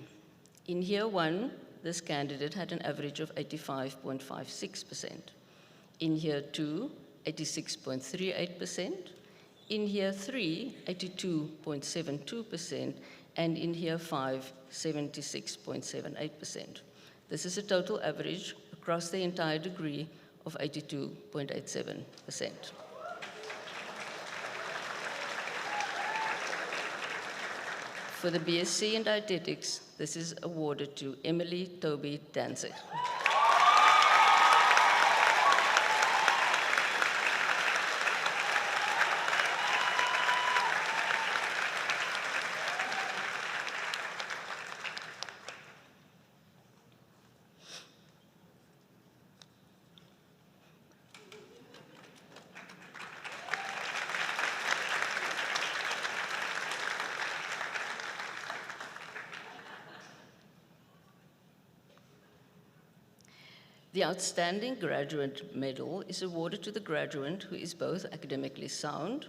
In year 1, this candidate had an average of 85.56%. In year 2, 86.38%. In year 3, 82.72%. And in year 5, 76.78%. This is a total average across the entire degree of 82.87%. For the BSc in Dietetics, this is awarded to Emily Toby Danzig. The Outstanding Graduate Medal is awarded to the graduate who is both academically sound,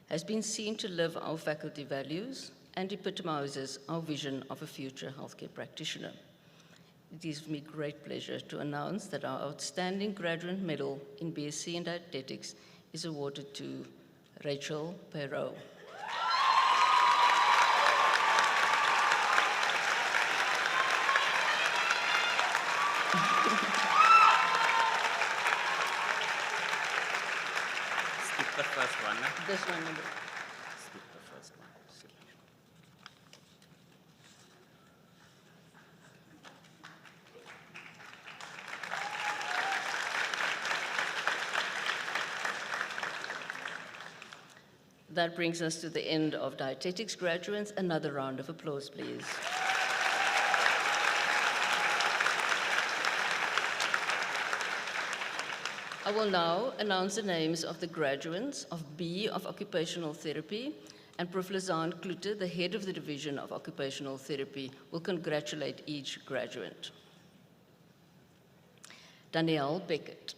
has been seen to live our faculty values, and epitomizes our vision of a future healthcare practitioner. It gives me great pleasure to announce that our Outstanding Graduate Medal in BSc in Dietetics is awarded to Rachel Perot. The first one. This one. Skip the first one. That brings us to the end of Dietetics graduates. Another round of applause, please. I will now announce the names of the graduands of B of Occupational Therapy, and Prof. Lizaan Klute, the head of the Division of Occupational Therapy, will congratulate each graduate. Danielle Beckett.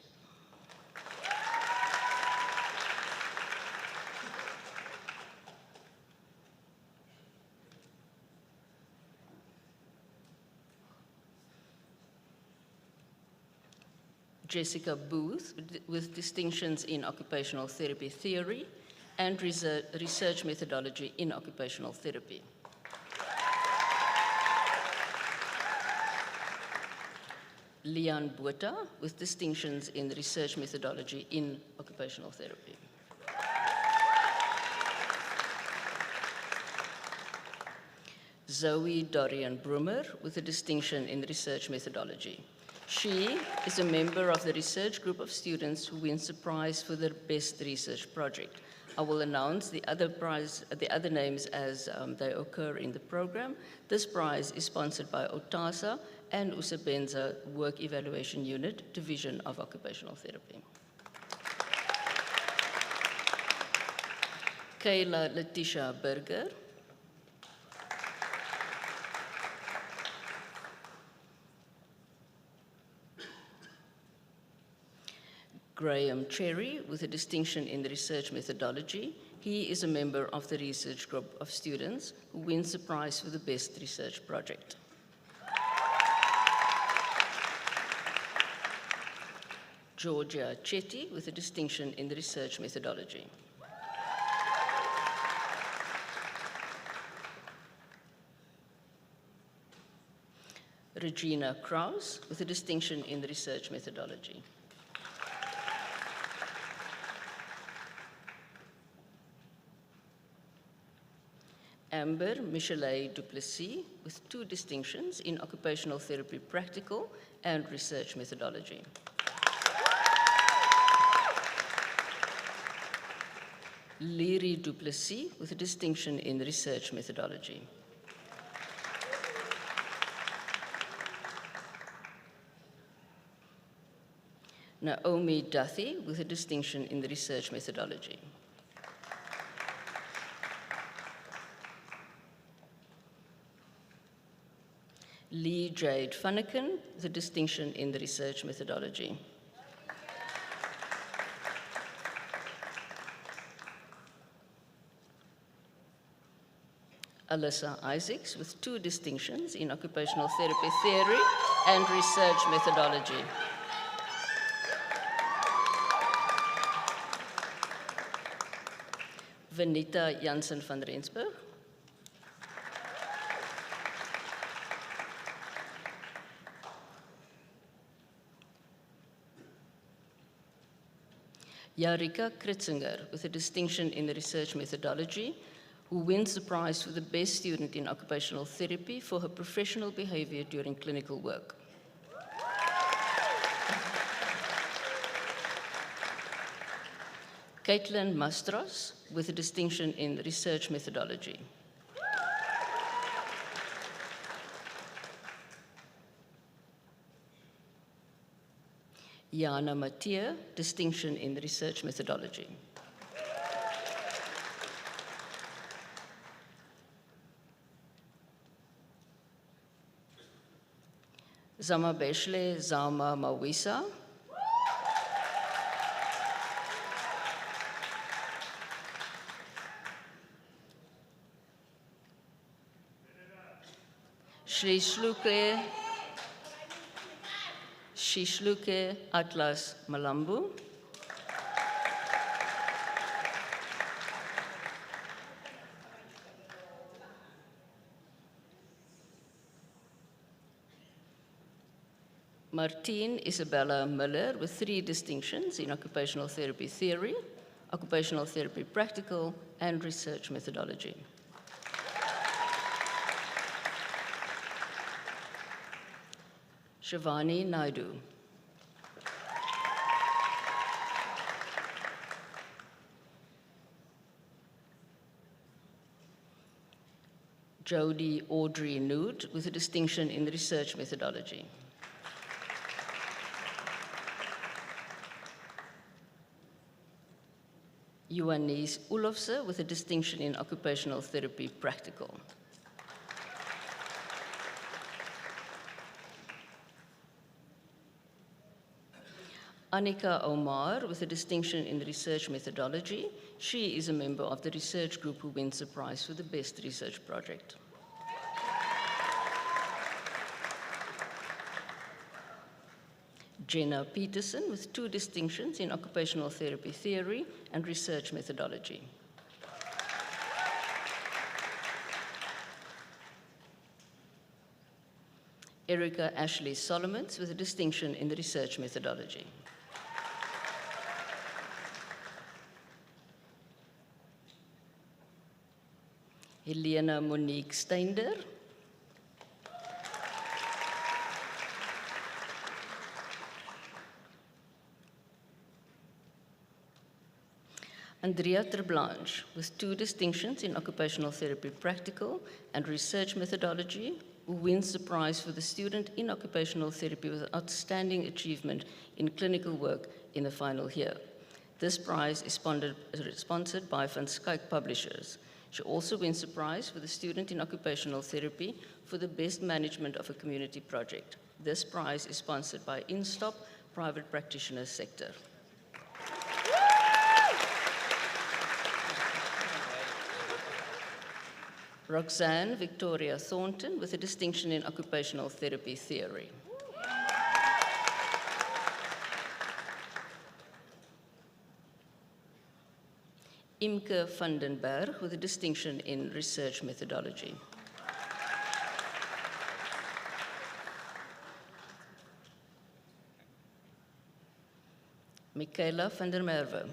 Jessica Booth, with distinctions in occupational therapy theory and research methodology in occupational therapy. Leon Botha, with distinctions in research methodology in occupational therapy. Zoe Dorian Brummer, with a distinction in research methodology. She is a member of the research group of students who wins the prize for their best research project. I will announce the other names as they occur in the program. This prize is sponsored by OTASA and Usebenza Work Evaluation Unit, Division of Occupational Therapy. Kayla Letitia Berger. Graham Cherry, with a distinction in the research methodology. He is a member of the research group of students who wins the prize for the best research project. Georgia Chetty, with a distinction in the research methodology. Regina Kraus, with a distinction in the research methodology. Amber Michelet Duplessis, with 2 distinctions in occupational therapy practical and research methodology. Leary Duplessis, with a distinction in research methodology. Naomi Duthie, with a distinction in the research methodology. Lee Jade Funneken, with a distinction in the research methodology. Alyssa Isaacs, with 2 distinctions in occupational therapy theory and research methodology. Venita Jansen van Rensburg. Jarika Kritzinger, with a distinction in the research methodology, who wins the prize for the best student in occupational therapy for her professional behavior during clinical work. Caitlin Mastros, with a distinction in research methodology. Jana Mathieu, distinction in research methodology. Zamabeshle Zama Mawisa. Shishluke Atlas Malambu. Martine Isabella Miller, with 3 distinctions in occupational therapy theory, occupational therapy practical, and research methodology. Shivani Naidu. Jody Audrey Nude, with a distinction in research methodology. Johannes Olofse with a distinction in Occupational Therapy Practical. Annika Omar with a distinction in Research Methodology. She is a member of the research group who wins the prize for the best research project. Jenna Peterson with 2 distinctions in Occupational Therapy Theory and Research Methodology. Erica Ashley Solomons with a distinction in the Research Methodology. Helena Monique Steinder. Andrea Terblanche with 2 distinctions in Occupational Therapy Practical and Research Methodology, who wins the prize for the student in Occupational Therapy with outstanding achievement in clinical work in the final year. This prize is sponsored by Van Skyke Publishers. She also wins the prize for the student in Occupational Therapy for the best management of a community project. This prize is sponsored by InStop, private practitioner sector. Roxanne Victoria Thornton with a distinction in Occupational Therapy Theory. Imke van den Berg with a distinction in Research Methodology. Michaela van der Merwe.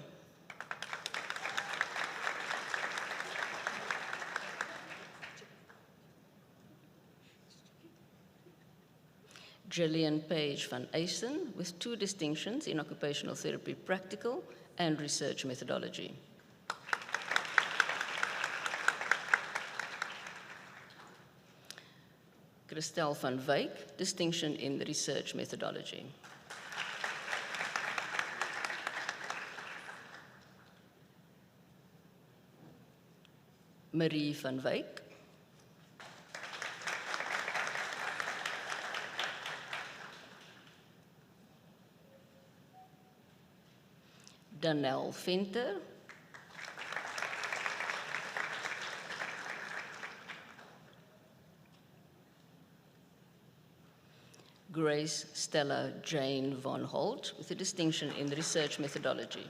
Gillian Page van Eysen with 2 distinctions in Occupational Therapy Practical and Research Methodology. Christel van Wyk, distinction in Research Methodology. Marie van Wyk. Danelle Venter. Grace Stella Jane von Holt with a distinction in Research Methodology.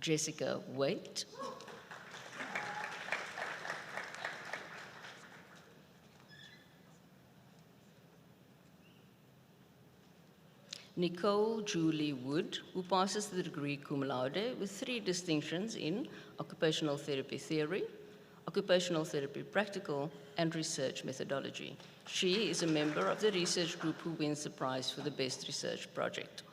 Jessica Waite. Nicole Julie Wood, who passes the degree cum laude with 3 distinctions in Occupational Therapy Theory, Occupational Therapy Practical, and Research Methodology. She is a member of the research group who wins the prize for the best research project.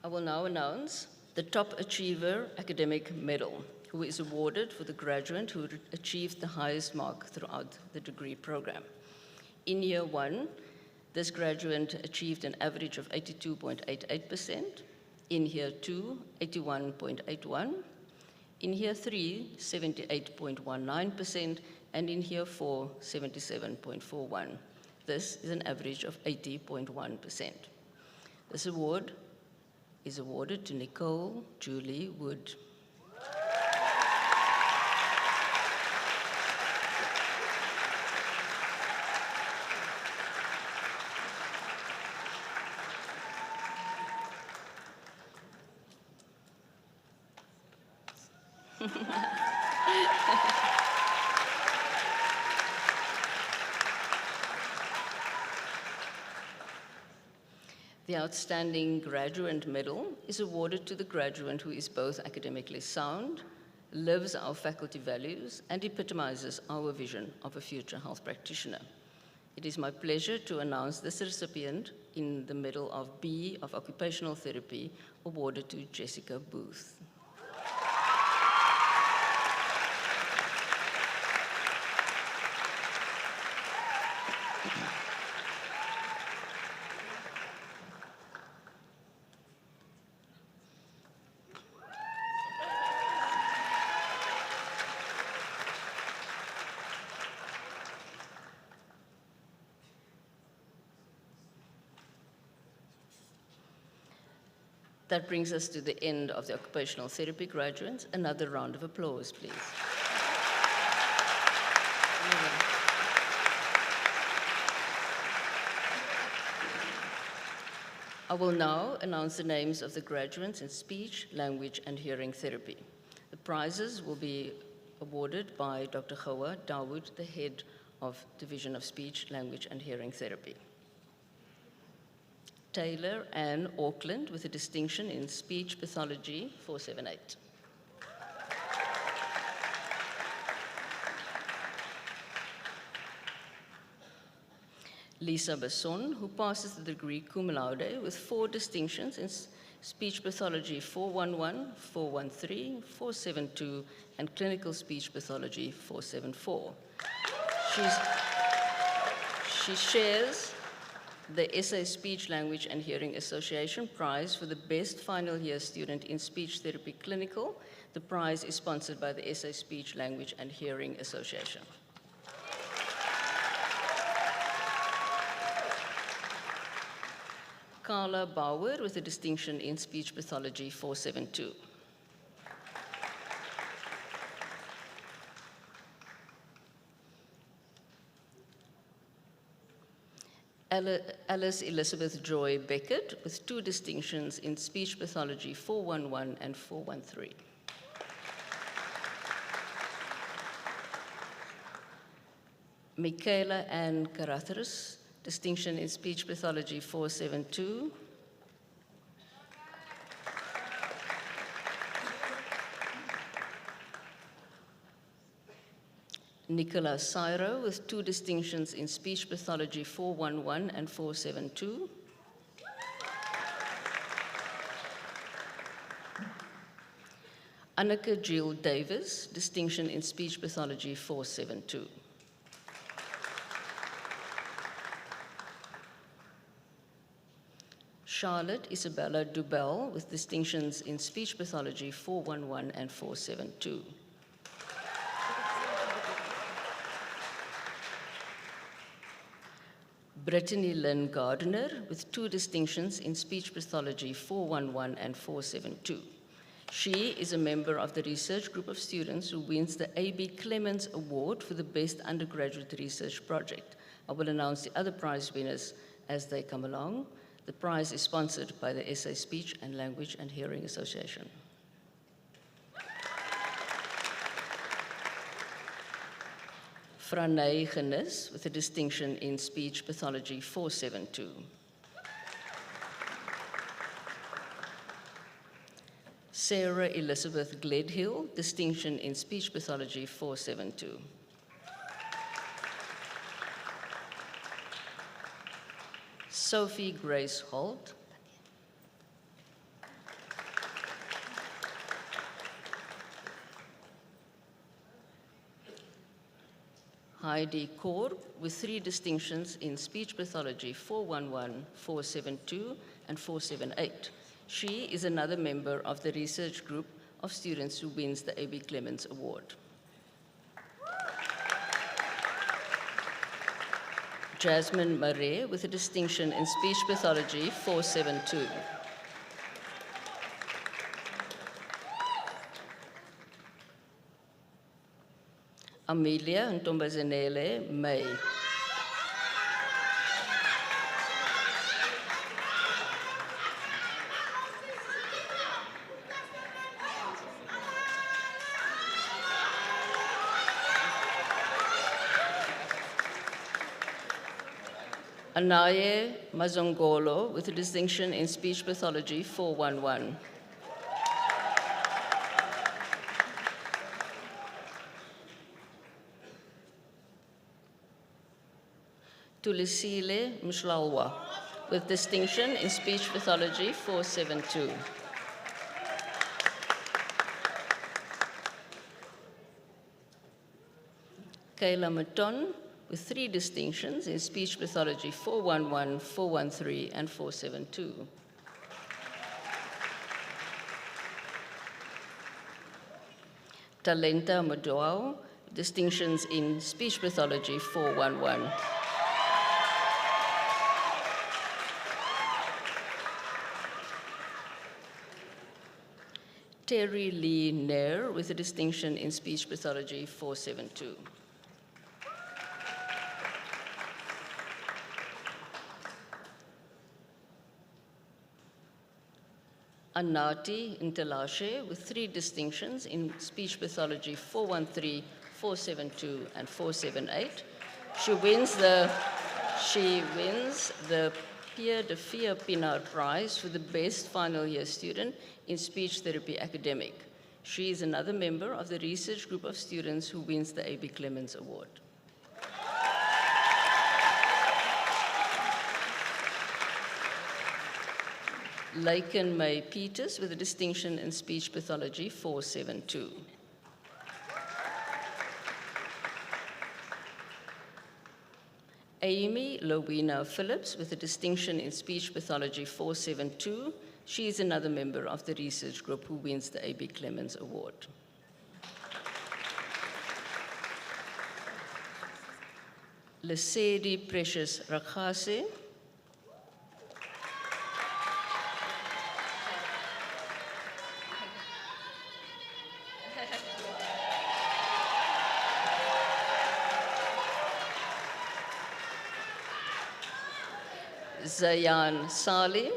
I will now announce the Top Achiever Academic Medal, who is awarded for the graduate who achieved the highest mark throughout the degree program. In year 1, this graduate achieved an average of 82.88%. In year 2, 81.81%. In year 3, 78.19%. And in year 4, 77.41%. This is an average of 80.1%. This award is awarded to Nicole Julie Wood. The Outstanding Graduate Medal is awarded to the graduate who is both academically sound, lives our faculty values, and epitomizes our vision of a future health practitioner. It is my pleasure to announce this recipient in the Medal of B of Occupational Therapy, awarded to Jessica Booth. That brings us to the end of the occupational therapy graduates. Another round of applause, please. I will now announce the names of the graduates in speech, language, and hearing therapy. The prizes will be awarded by Dr. Gouwe Dawood, the head of Division of Speech, Language, and Hearing Therapy. Taylor Ann Auckland with a distinction in Speech Pathology 478. Lisa Besson, who passes the degree cum laude with 4 distinctions in Speech Pathology 411, 413, 472, and Clinical Speech Pathology 474. She shares the SA Speech, Language, and Hearing Association Prize for the best final year student in Speech Therapy Clinical. The prize is sponsored by the SA Speech, Language, and Hearing Association. Carla Bauer with a distinction in Speech Pathology 472. Alice Elizabeth Joy Beckett with 2 distinctions in Speech Pathology 411 and 413. Michaela Ann Carruthers, distinction in Speech Pathology 472. Nicola Syro with 2 distinctions in Speech Pathology 411 and 472. Anneke Jill Davis, distinction in Speech Pathology 472. Charlotte Isabella Dubell with distinctions in Speech Pathology 411 and 472. Brittany Lynn Gardner with 2 distinctions in Speech Pathology 411 and 472. She is a member of the research group of students who wins the A.B. Clements Award for the Best Undergraduate Research Project. I will announce the other prize winners as they come along. The prize is sponsored by the SA Speech and Language and Hearing Association. Franay Genis with a distinction in Speech Pathology 472. Sarah Elizabeth Gledhill, distinction in Speech Pathology 472. Sophie Grace Holt. Heidi Korb with 3 distinctions in Speech Pathology 411, 472, and 478. She is another member of the research group of students who wins the A.B. Clements Award. Jasmine Marais with a distinction in Speech Pathology 472. Amelia Ntombazenele May. Anaye Mazongolo with a distinction in Speech Pathology 411. Tulisile Mshlalwa with distinction in Speech Pathology 472. Kayla Maton with 3 distinctions in Speech Pathology 411, 413, and 472. Talenta Modoao, distinctions in Speech Pathology 411. Terry Lee Nair with a distinction in Speech Pathology 472. Anati Ntelashe with 3 distinctions in Speech Pathology 413, 472, and 478. She wins the Pierre de Fia Pinar Prize for the best final year student in speech therapy academic. She is another member of the research group of students who wins the A.B. Clemens Award. Laken May Peters with a distinction in Speech Pathology 472. Amy Lowena Phillips with a distinction in Speech Pathology 472. She is another member of the research group who wins the A.B. Clemens Award. Lesedi Precious Rakhase. Zayan Salim.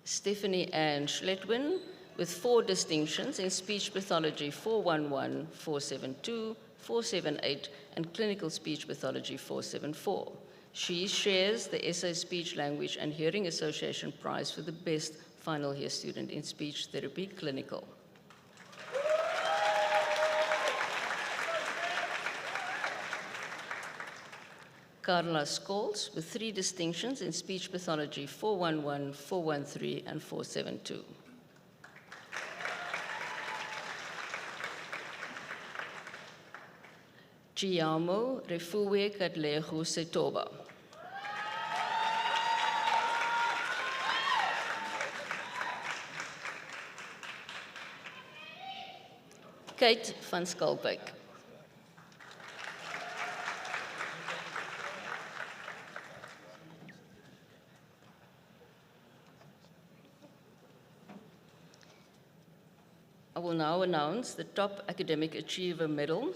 Stephanie Ann Schletwin with 4 distinctions in Speech Pathology 411, 472, 478, and Clinical Speech Pathology 474. She shares the SA Speech, Language, and Hearing Association Prize for the best final year student in Speech Therapy Clinical. Carla Scholes with 3 distinctions in Speech Pathology 411, 413, and 472. Chiamo Refuwe Kadlehu Setoba. Kate van Skalbeek. I will now announce the Top Academic Achiever Medal.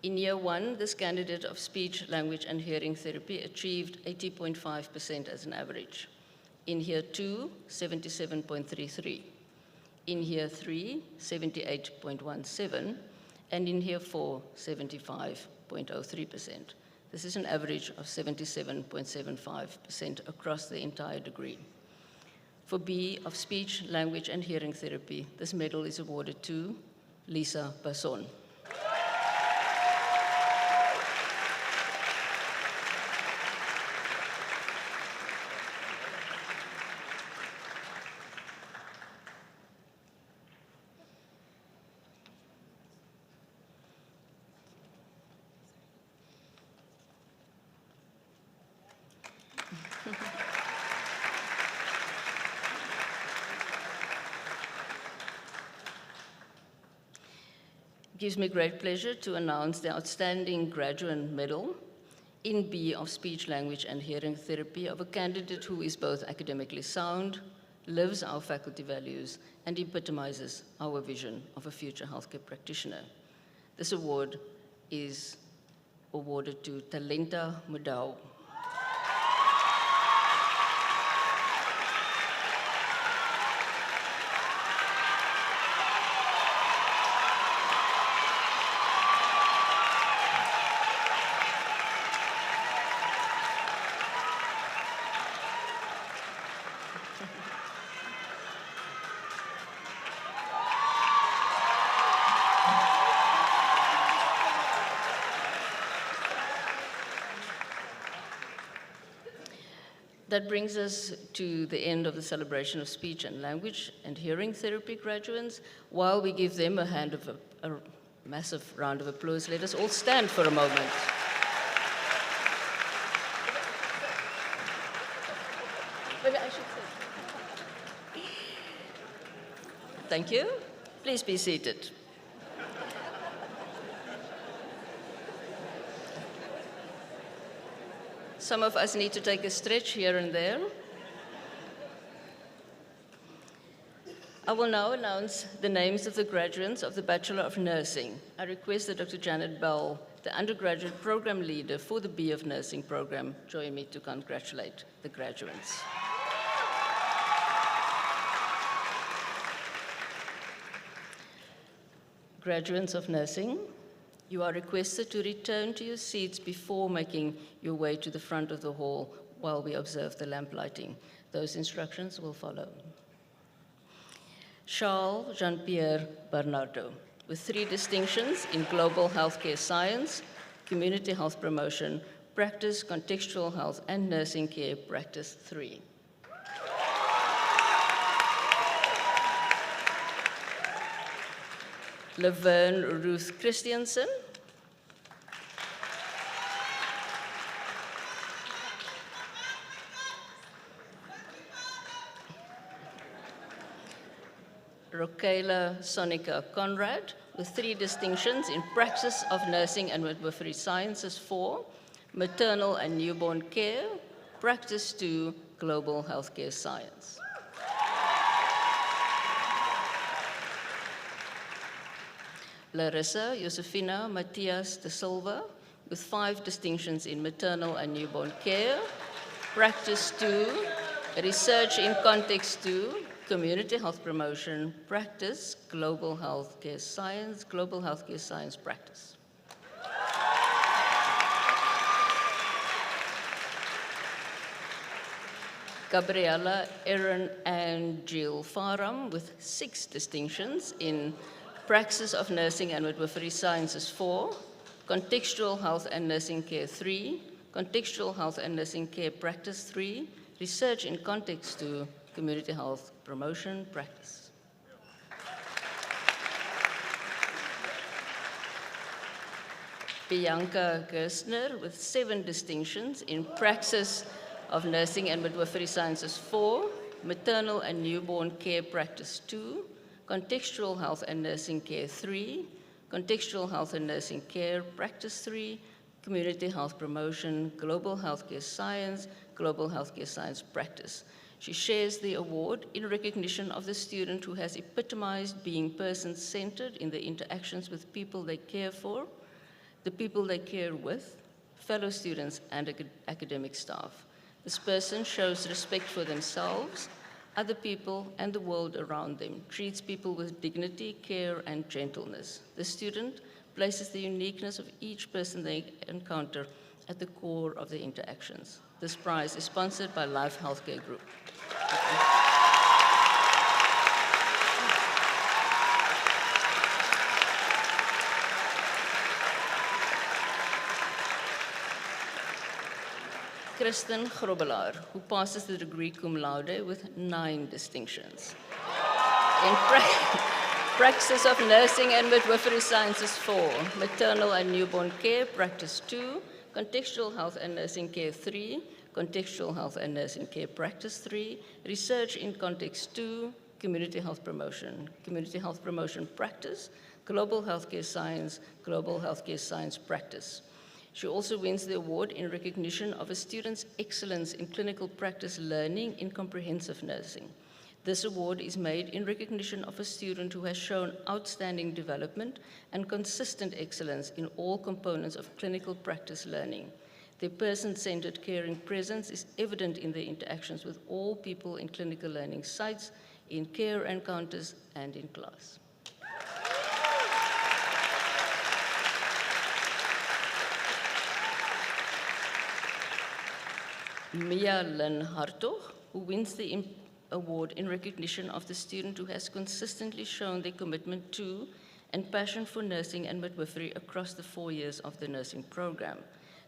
In year 1, this candidate of speech, language, and hearing therapy achieved 80.5% as an average. In year 2, 77.33. In year 3, 78.17. And in year 4, 75.03%. This is an average of 77.75% across the entire degree. For B of Speech, Language, and Hearing Therapy, this medal is awarded to Lisa Basson. It gives me great pleasure to announce the Outstanding Graduate Medal in B of Speech, Language, and Hearing Therapy of a candidate who is both academically sound, lives our faculty values, and epitomizes our vision of a future healthcare practitioner. This award is awarded to Talenta Mudau. That brings us to the end of the celebration of speech and language and hearing therapy graduates. While we give them a massive round of applause, let us all stand for a moment. Maybe I should sit. Thank you. Please be seated. Some of us need to take a stretch here and there. I will now announce the names of the graduates of the Bachelor of Nursing. I request that Dr. Janet Bell, the undergraduate program leader for the B of Nursing program, join me to congratulate the graduates. Graduates of nursing, you are requested to return to your seats before making your way to the front of the hall while we observe the lamp lighting. Those instructions will follow. Charles Jean-Pierre Bernardo, with 3 distinctions in global healthcare science, community health promotion, practice, contextual health, and nursing care, practice 3. Laverne Ruth Christiansen. Rokaela Sonica Conrad, with 3 distinctions in practice of nursing and midwifery sciences 4, maternal and newborn care, practice 2, global healthcare science. Larissa Josefina Matias de Silva, with 5 distinctions in maternal and newborn care, practice 2, research in context 2, community health promotion, practice, global healthcare science practice. Gabriella Erin and Jill Faram, with 6 distinctions in Praxis of Nursing and Midwifery Sciences 4, Contextual Health and Nursing Care 3, Contextual Health and Nursing Care Practice 3, Research in Context 2, Community Health Promotion Practice. Bianca Gerstner, with 7 distinctions in Praxis of Nursing and Midwifery Sciences 4, Maternal and Newborn Care Practice 2, Contextual Health and Nursing Care 3, Contextual Health and Nursing Care Practice 3, Community Health Promotion, Global Healthcare Science Practice. She shares the award in recognition of the student who has epitomized being person-centered in the interactions with people they care for, the people they care with, fellow students, and academic staff. This person shows respect for themselves, other people, and the world around them, treats people with dignity, care, and gentleness. The student places the uniqueness of each person they encounter at the core of the interactions. This prize is sponsored by Life Healthcare Group. Kristen Grobbelaar, who passes the degree cum laude with 9 distinctions. In Praxis of Nursing and Midwifery Sciences 4, Maternal and Newborn Care, Practice 2, Contextual Health and Nursing Care 3, Contextual Health and Nursing Care Practice 3, Research in Context 2, Community Health Promotion Practice, Global Healthcare Science Practice. She also wins the award in recognition of a student's excellence in clinical practice learning in comprehensive nursing. This award is made in recognition of a student who has shown outstanding development and consistent excellence in all components of clinical practice learning. Their person-centered caring presence is evident in their interactions with all people in clinical learning sites, in care encounters, and in class. Mia Lynn Hartog, who wins the award in recognition of the student who has consistently shown their commitment to and passion for nursing and midwifery across the 4 years of the nursing program.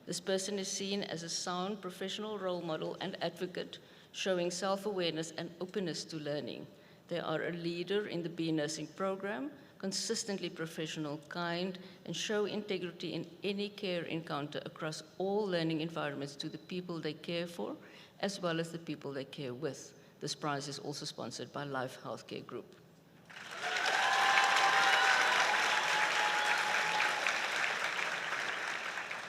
This person is seen as a sound professional role model and advocate, showing self-awareness and openness to learning. They are a leader in the B nursing program, consistently professional, kind, and show integrity in any care encounter across all learning environments to the people they care for, as well as the people they care with. This prize is also sponsored by Life Healthcare Group.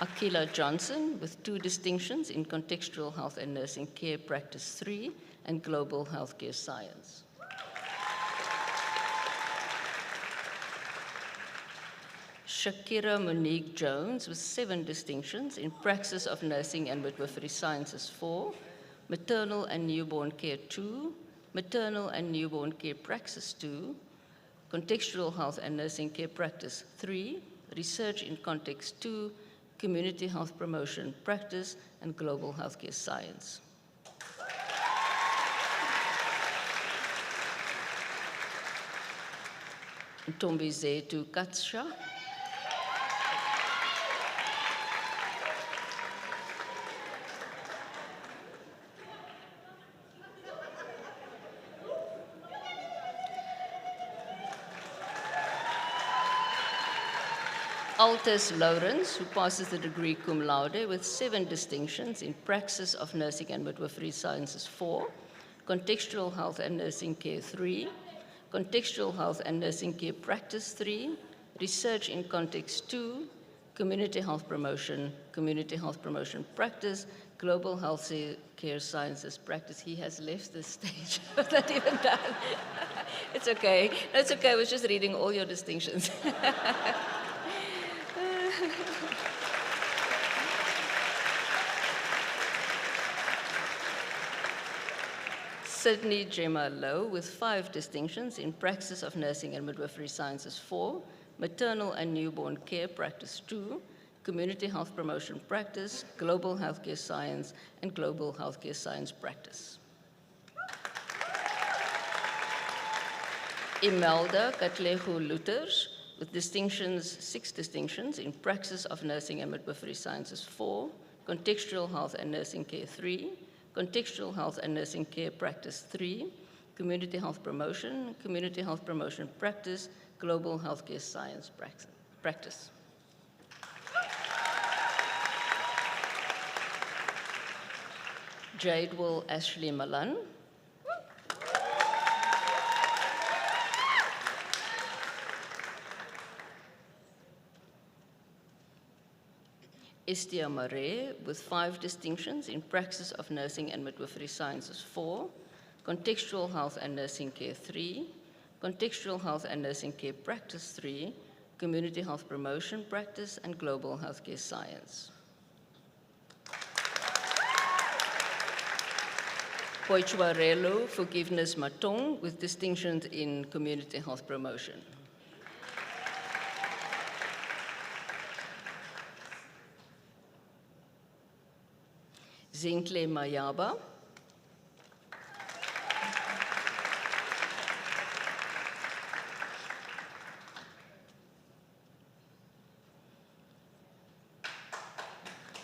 Akila Johnson with 2 distinctions in Contextual Health and Nursing Care Practice 3 and Global Healthcare Science. Shakira Monique Jones with 7 distinctions in Praxis of Nursing and Midwifery Sciences 4, Maternal and Newborn Care 2, Maternal and Newborn Care Praxis 2, Contextual Health and Nursing Care Practice 3, Research in Context 2, Community Health Promotion Practice, and Global Healthcare Science. Ntombizethu Katsha. Altus Lawrence, who passes the degree cum laude with 7 distinctions in Praxis of Nursing and Midwifery Sciences 4, Contextual Health and Nursing Care 3, Contextual Health and Nursing Care Practice 3, Research in Context 2, Community Health Promotion Practice, Global Health Care Sciences Practice. He has left the stage. I'm not even done. It's okay. No, it's okay. I was just reading all your distinctions. Sydney Gemma Lowe with 5 distinctions in Praxis of Nursing and Midwifery Sciences 4, Maternal and Newborn Care Practice 2, Community Health Promotion Practice, Global Healthcare Science, and Global Healthcare Science Practice. Imelda Katlehu Luthers with 6 distinctions in Praxis of Nursing and Midwifery Sciences 4, Contextual Health and Nursing Care 3, Contextual Health and Nursing Care Practice 3, Community Health Promotion Practice, Global Healthcare Science Practice. Jadewell Ashley Malan. Estia Mare with 5 distinctions in Praxis of Nursing and Midwifery Sciences 4, Contextual Health and Nursing Care 3, Contextual Health and Nursing Care Practice 3, Community Health Promotion Practice, and Global Healthcare Science. Poichuarelo Forgiveness Matong with distinctions in Community Health Promotion. Zinhle Mayaba.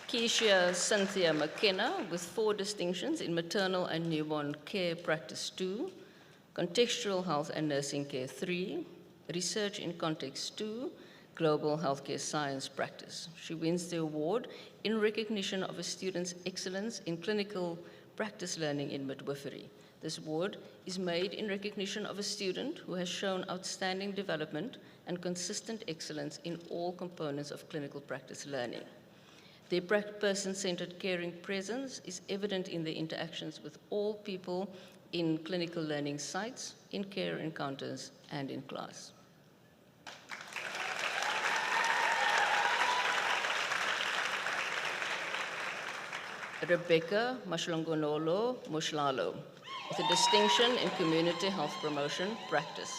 Keisha Cynthia McKenna with 4 distinctions in Maternal and Newborn Care Practice 2, Contextual Health and Nursing Care 3, Research in Context 2, Global Healthcare Science Practice. She wins the award in recognition of a student's excellence in clinical practice learning in midwifery. This award is made in recognition of a student who has shown outstanding development and consistent excellence in all components of clinical practice learning. Their person-centered caring presence is evident in their interactions with all people in clinical learning sites, in care encounters, and in class. Rebecca Mashlongonolo Mushlalo, with a distinction in Community Health Promotion Practice.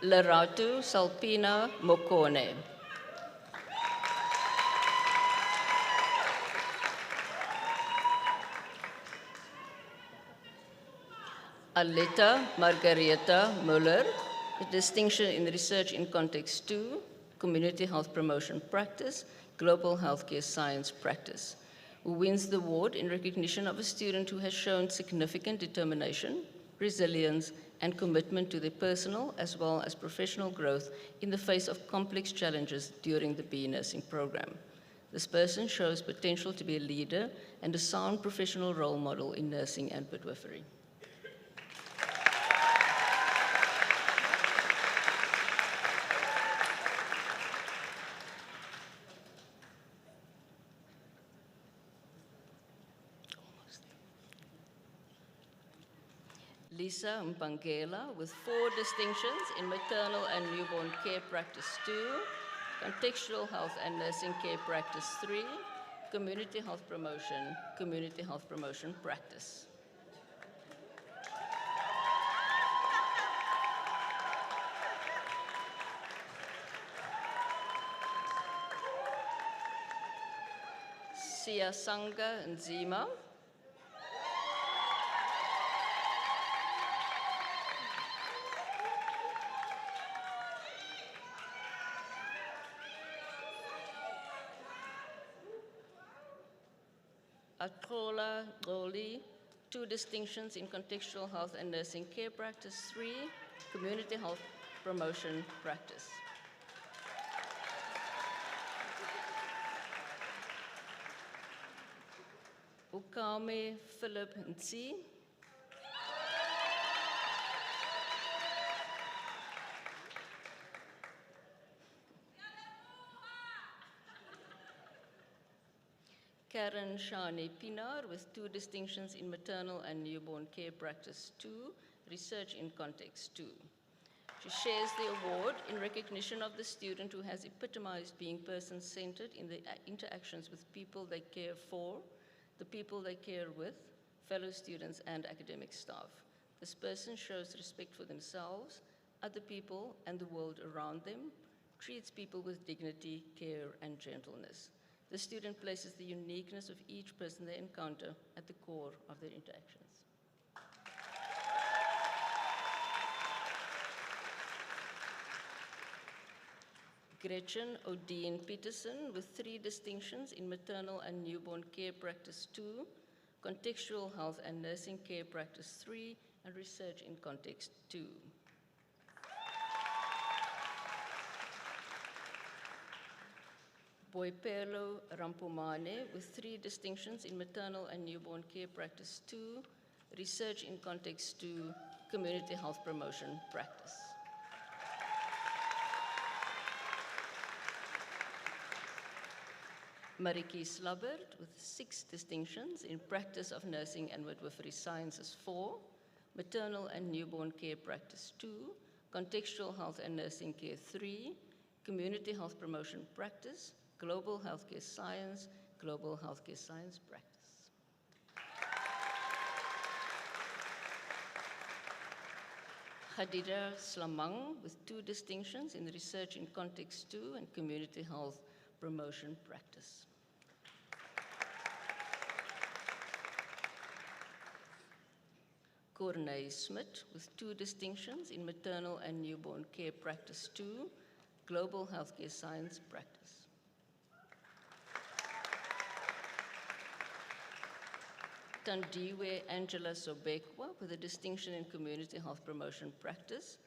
Leratu Salpina Mokone. Aleta Margareta Muller, a distinction in Research in Context 2, Community Health Promotion Practice, Global Healthcare Science Practice, who wins the award in recognition of a student who has shown significant determination, resilience, and commitment to their personal as well as professional growth in the face of complex challenges during the BE nursing program. This person shows potential to be a leader and a sound professional role model in nursing and midwifery. Lisa Mpangela with 4 distinctions in maternal and newborn care practice 2, contextual health and nursing care practice 3, community health promotion practice. Siyasanga Nzima. Atola Goli, 2 distinctions in contextual health and nursing care practice 3, community health promotion practice. Ukame Philip Ntsi. Karen Shani Pinar with 2 distinctions in maternal and newborn care practice 2, research in context 2. She shares the award in recognition of the student who has epitomized being person-centered in the interactions with people they care for, the people they care with, fellow students and academic staff. This person shows respect for themselves, other people, and the world around them, treats people with dignity, care, and gentleness. The student places the uniqueness of each person they encounter at the core of their interactions. Gretchen Odine Peterson with 3 distinctions in maternal and newborn care practice 2, contextual health and nursing care practice 3, and research in context 2. Boipelo Rampomane with 3 distinctions in maternal and newborn care practice 2, research in context 2, community health promotion practice. Mariki Slabbert with 6 distinctions in practice of nursing and midwifery sciences 4, maternal and newborn care practice 2, contextual health and nursing care 3, community health promotion practice, global healthcare science practice. Khadija Slamang with 2 distinctions in research in context 2 and community health promotion practice. Cornay Smith with 2 distinctions in maternal and newborn care practice 2, global healthcare science practice. Tandiwe Angela Sobekwa with a distinction in community health promotion practice,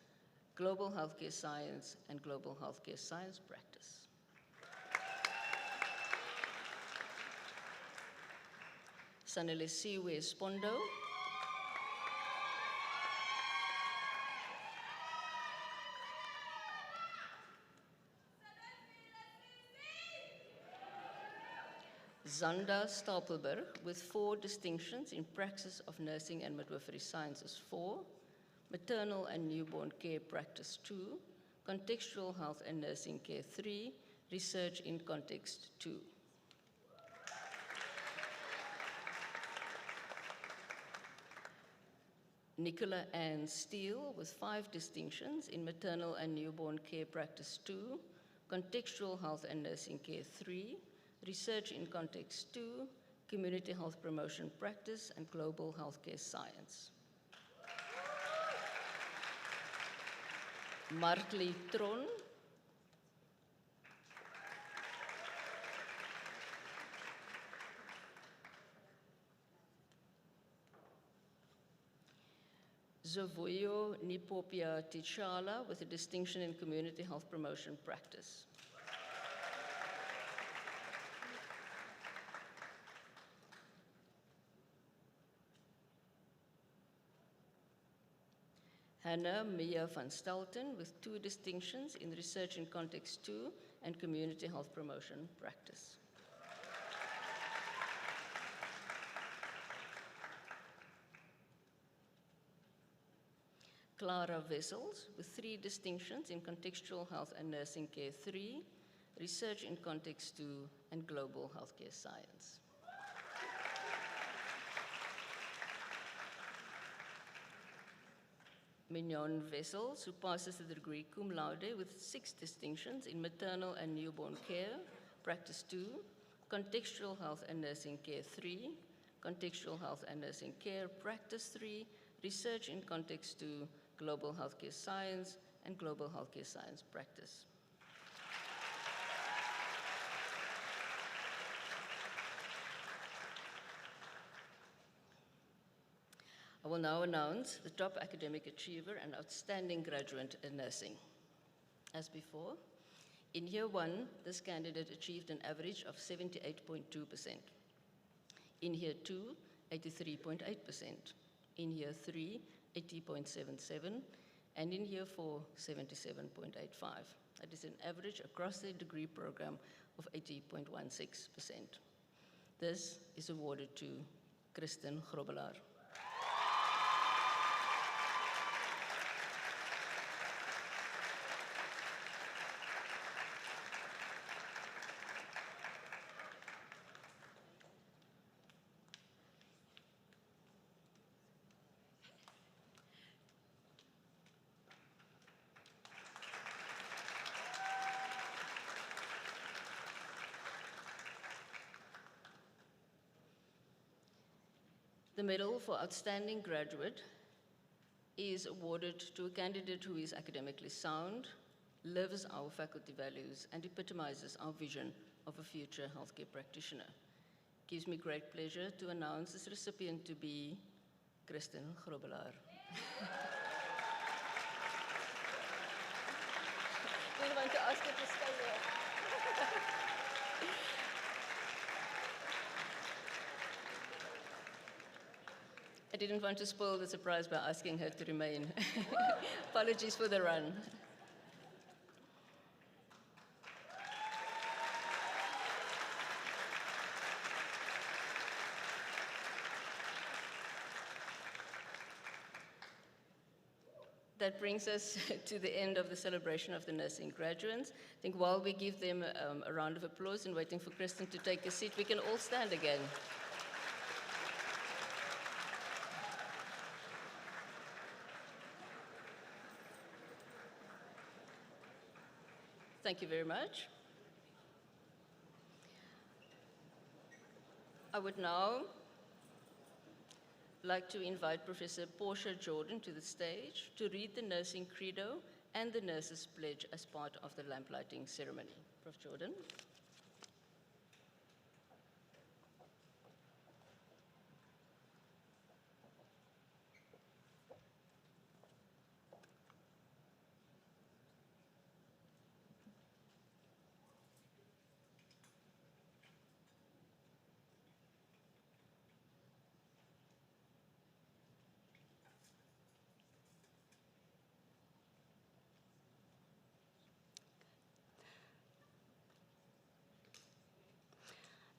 global healthcare science and global healthcare science practice. Sanelesiwe Spondo. Zanda Stapelberg with 4 distinctions in praxis of nursing and midwifery sciences 4, maternal and newborn care practice 2, contextual health and nursing care 3, research in context 2. Nicola Ann Steele with 5 distinctions in maternal and newborn care practice 2, contextual health and nursing care 3, research in context 2, community health promotion practice, and global healthcare science. Markli Tron. Zovoyo Nipopia Tichala with a distinction in community health promotion practice. Hannah Mia van Stelten with 2 distinctions in research in context 2 and community health promotion practice. Clara Wessels with 3 distinctions in Contextual Health and Nursing Care 3, Research in Context 2, and Global Healthcare Science. Mignon Wessels, who passes the degree cum laude with 6 distinctions in Maternal and Newborn Care, Practice 2, Contextual Health and Nursing Care 3, Contextual Health and Nursing Care, Practice 3, Research in Context 2, Global Healthcare Science, and Global Healthcare Science Practice. I will now announce the top academic achiever and outstanding graduate in nursing. As before, in year 1, this candidate achieved an average of 78.2%. In year 2, 83.8%. In year 3, 80.77, and in year 4, 77.85. That is an average across the degree program of 80.16%. This is awarded to Kristen Grobbelaar. The medal for Outstanding Graduate is awarded to a candidate who is academically sound, lives our faculty values, and epitomizes our vision of a future healthcare practitioner. It gives me great pleasure to announce this recipient to be Kristen Grobbelaar. We want to ask you to stay there. I didn't want to spoil the surprise by asking her to remain. Apologies for the run. That brings us to the end of the celebration of the nursing graduates. I think while we give them a round of applause and waiting for Kristen to take a seat, we can all stand again. Thank you very much. I would now like to invite Professor Portia Jordan to the stage to read the nursing credo and the nurses' pledge as part of the lamplighting ceremony. Prof. Jordan.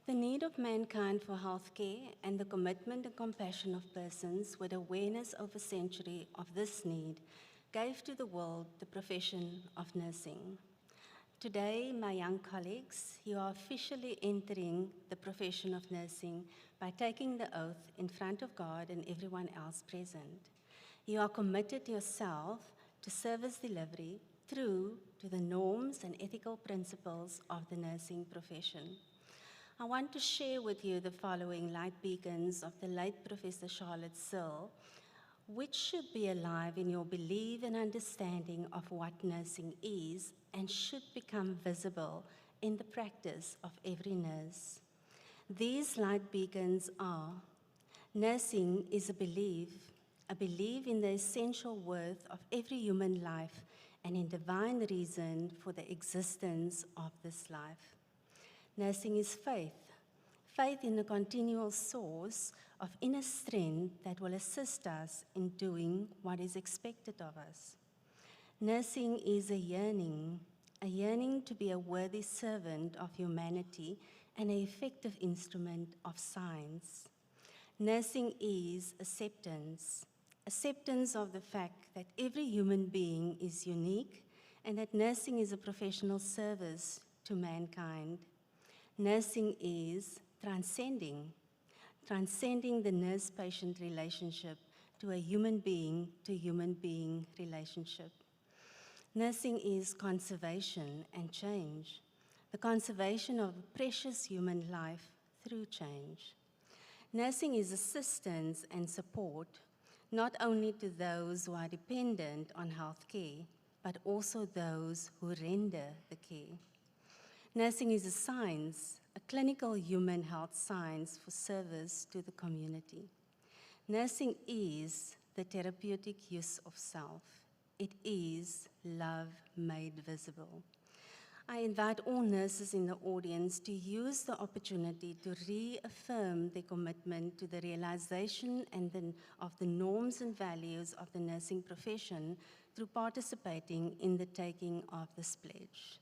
The need of mankind for healthcare and the commitment and compassion of persons with awareness over a century of this need gave to the world the profession of nursing. Today, my young colleagues, you are officially entering the profession of nursing by taking the oath in front of God and everyone else present. You are committed yourself to service delivery true to the norms and ethical principles of the nursing profession. I want to share with you the following light beacons of the late Professor Charlotte Sill, which should be alive in your belief and understanding of what nursing is and should become visible in the practice of every nurse. These light beacons are: nursing is a belief in the essential worth of every human life and in divine reason for the existence of this life. Nursing is faith in the continual source of inner strength that will assist us in doing what is expected of us. Nursing is a yearning to be a worthy servant of humanity and an effective instrument of science. Nursing is acceptance acceptance of the fact that every human being is unique and that nursing is a professional service to mankind. Nursing is transcending the nurse-patient relationship to a human being relationship. Nursing is conservation and change, the conservation of precious human life through change. Nursing is assistance and support, not only to those who are dependent on health care, but also those who render the care. Nursing is a science, a clinical human health science for service to the community. Nursing is the therapeutic use of self. It is love made visible. I invite all nurses in the audience to use the opportunity to reaffirm their commitment to the realization of the norms and values of the nursing profession through participating in the taking of this pledge.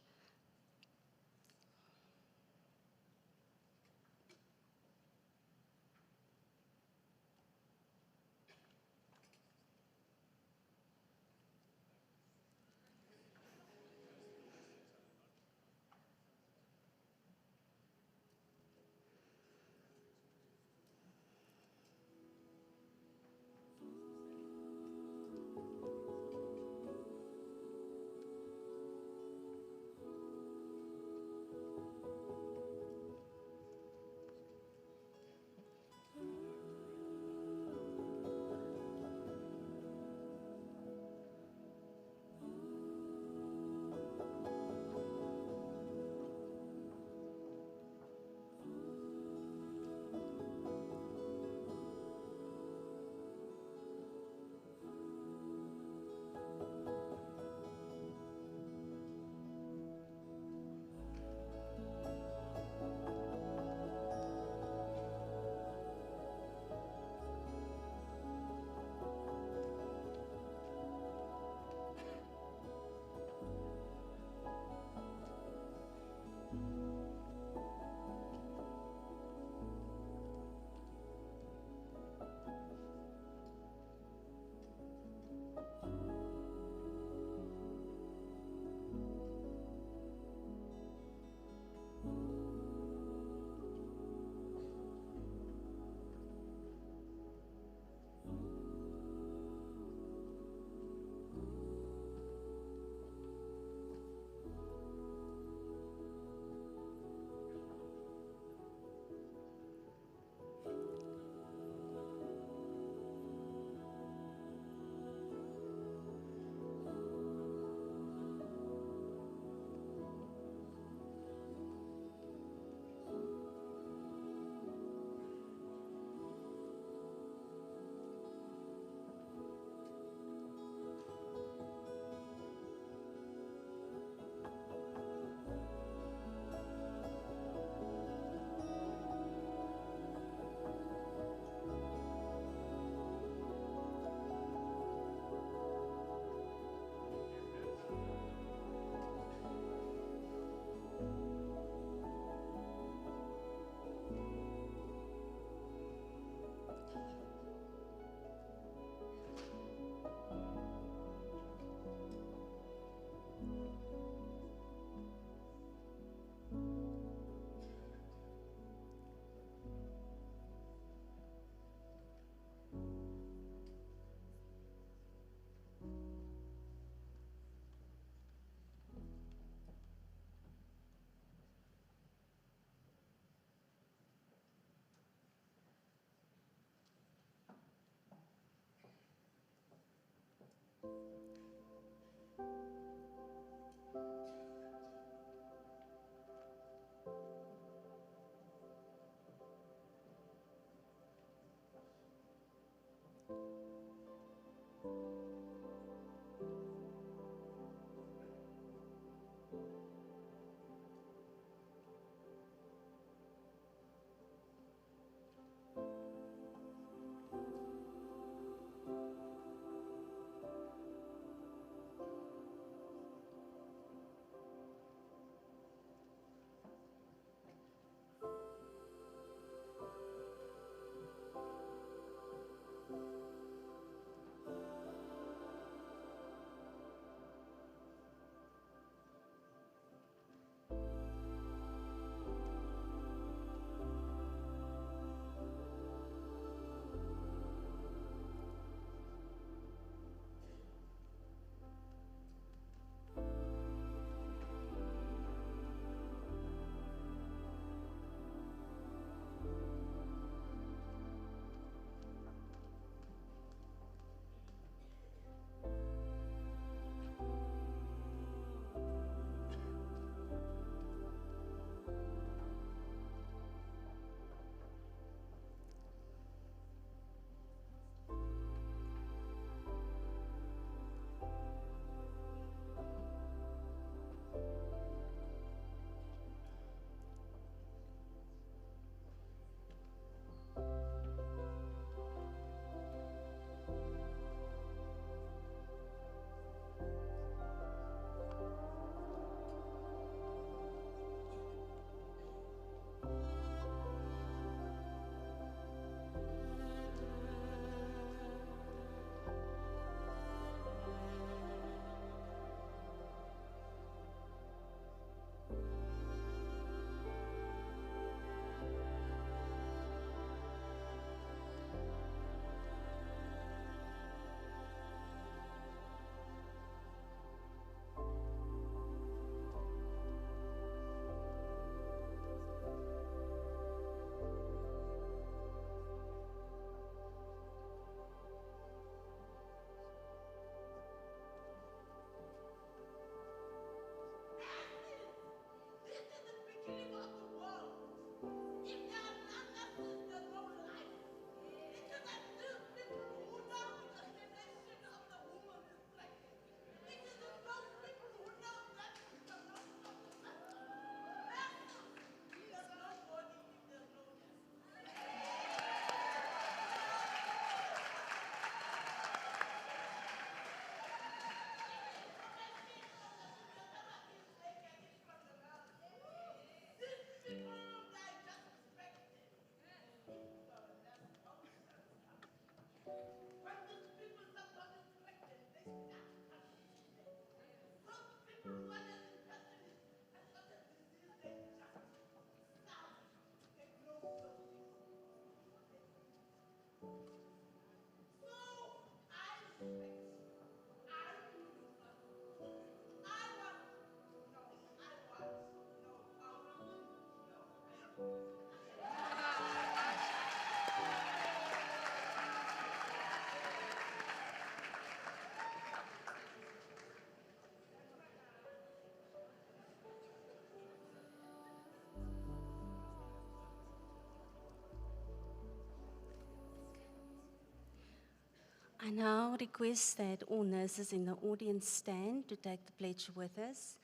now request that all nurses in the audience stand to take the pledge with us.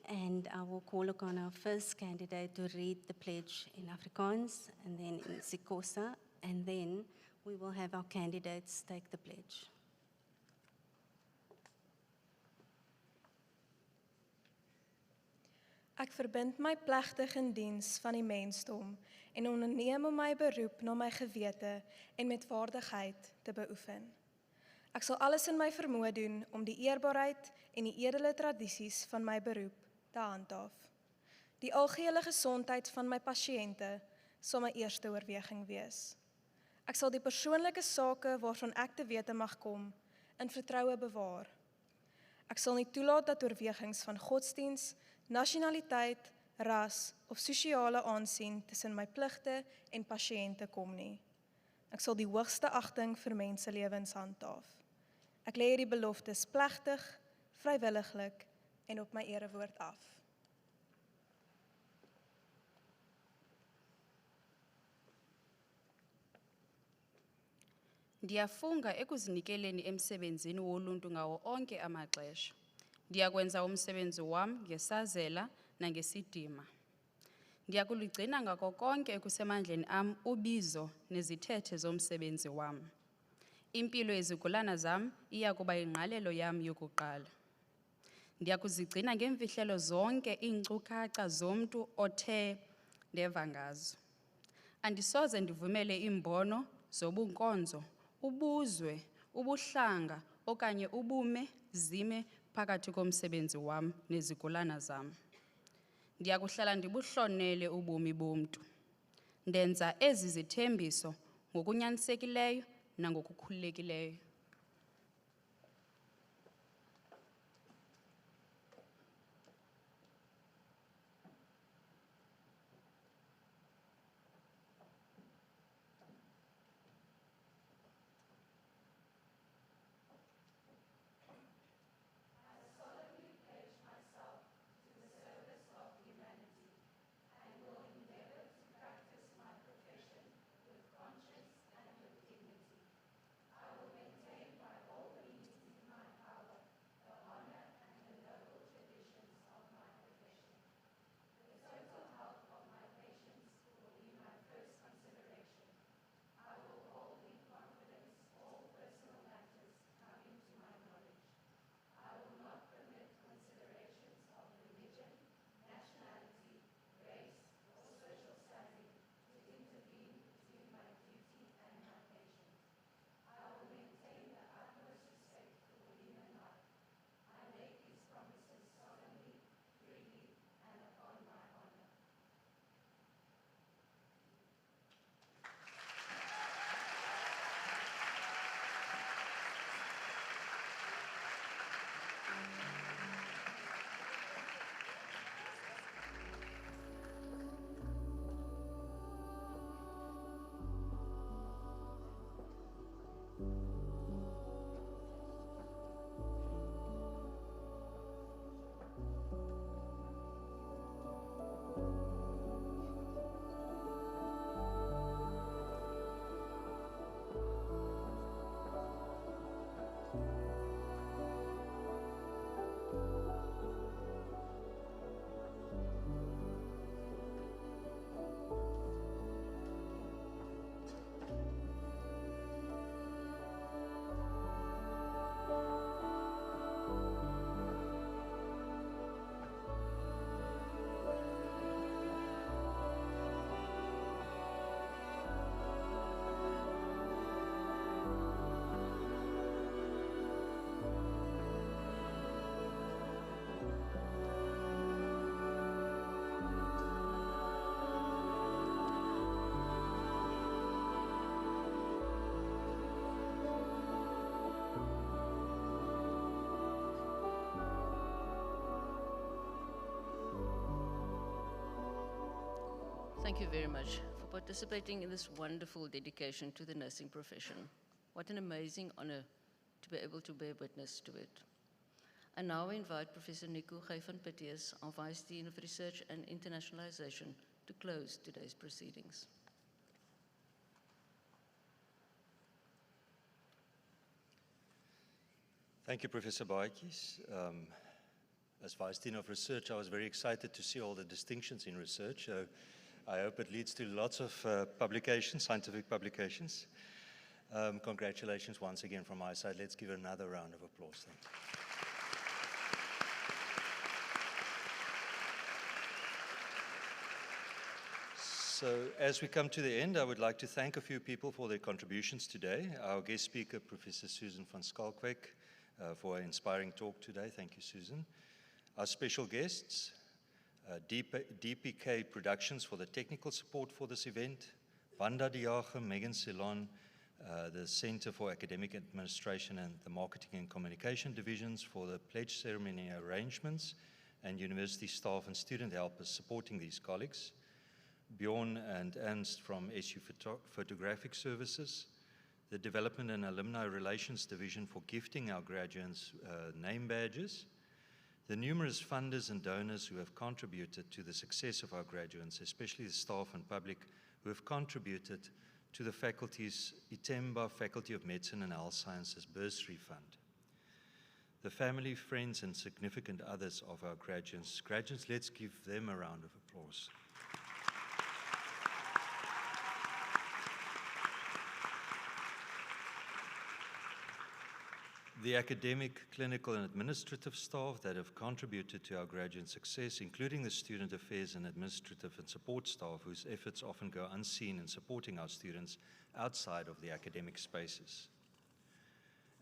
And I will call upon our first candidate to read the pledge in Afrikaans and then in Xhosa, and then we will have our candidates take the pledge. Ek verbind my plegtig in diens van die mensdom en onderneem om my beroep na my gewete en met waardigheid te beoefen. Ek sal alles in my vermoë doen om die eerbaarheid en die edele tradisies van my beroep te handhaaf. Die algehele gesondheid van my pasiënte sal my eerste oorweging wees. Ek sal die persoonlike sake waarvan ek te wete mag kom in vertroue bewaar. Ek sal nie toelaat dat oorwegings van godsdiens, nasionaliteit, ras of sosiale aansien tussen my pligte en pasiënte kom nie. Ek sal die hoogste agting vir menselewens handhaaf. Ek lê hierdie beloftes plegtig, vrywilliglik en op my erewoord af. Ndiyafunga ekuzinikeleni emsebenzini woluntu ngawo onke amaxesha. Ndiyakwenza umsebenzi wam ngesazela nangesidima. Ndiyakuligcina ngako konke ekusemandleni am ubizo nezithethe zomsebenzi wam. Impilo yezigulana zam iya kuba yingqalelo yam yokuqala. Ndiyakuzigcina ngeemfihlelo zonke iinkcukacha zomntu othe ndeva ngazo. Andisoze ndivumele iimbono zobunkonzo, ubuzwe, ubuhlanga okanye ubume zime phakathi komsebenzi wam nezigulana zam. Ndiyakuhlala ndibuhlonele ubomi bomntu. Ndenza ezi zithembiso ngokunyanisekileyo nangokukhululekileyo. Thank you very much for participating in this wonderful dedication to the nursing profession. What an amazing honor to be able to bear witness to it. I now invite Professor Nico van Petius, our Vice Dean of Research and Internationalization, to close today's proceedings. Thank you, Professor Biokinetics. As Vice Dean of Research, I was very excited to see all the distinctions in research. I hope it leads to lots of publications, scientific publications. Congratulations once again from my side. Let's give another round of applause. Then. So as we come to the end, I would like to thank a few people for their contributions today. Our guest speaker, Professor Susan van Schalkwyk, for an inspiring talk today. Thank you, Susan. Our special guests, DPK Productions for the technical support for this event, Wanda Diage, Megan Ceylon, the Center for Academic Administration and the Marketing and Communication Divisions for the pledge ceremony arrangements, and university staff and student helpers supporting these colleagues, Bjorn and Ernst from SU Photographic Services, the Development and Alumni Relations Division for gifting our graduates name badges, the numerous funders and donors who have contributed to the success of our graduates, especially the staff and public who have contributed to the faculty's Itemba Faculty of Medicine and Health Sciences Bursary Fund, the family, friends, and significant others of our graduates. Graduates, let's give them a round of applause. The academic, clinical, and administrative staff that have contributed to our graduate success, including the student affairs and administrative and support staff whose efforts often go unseen in supporting our students outside of the academic spaces.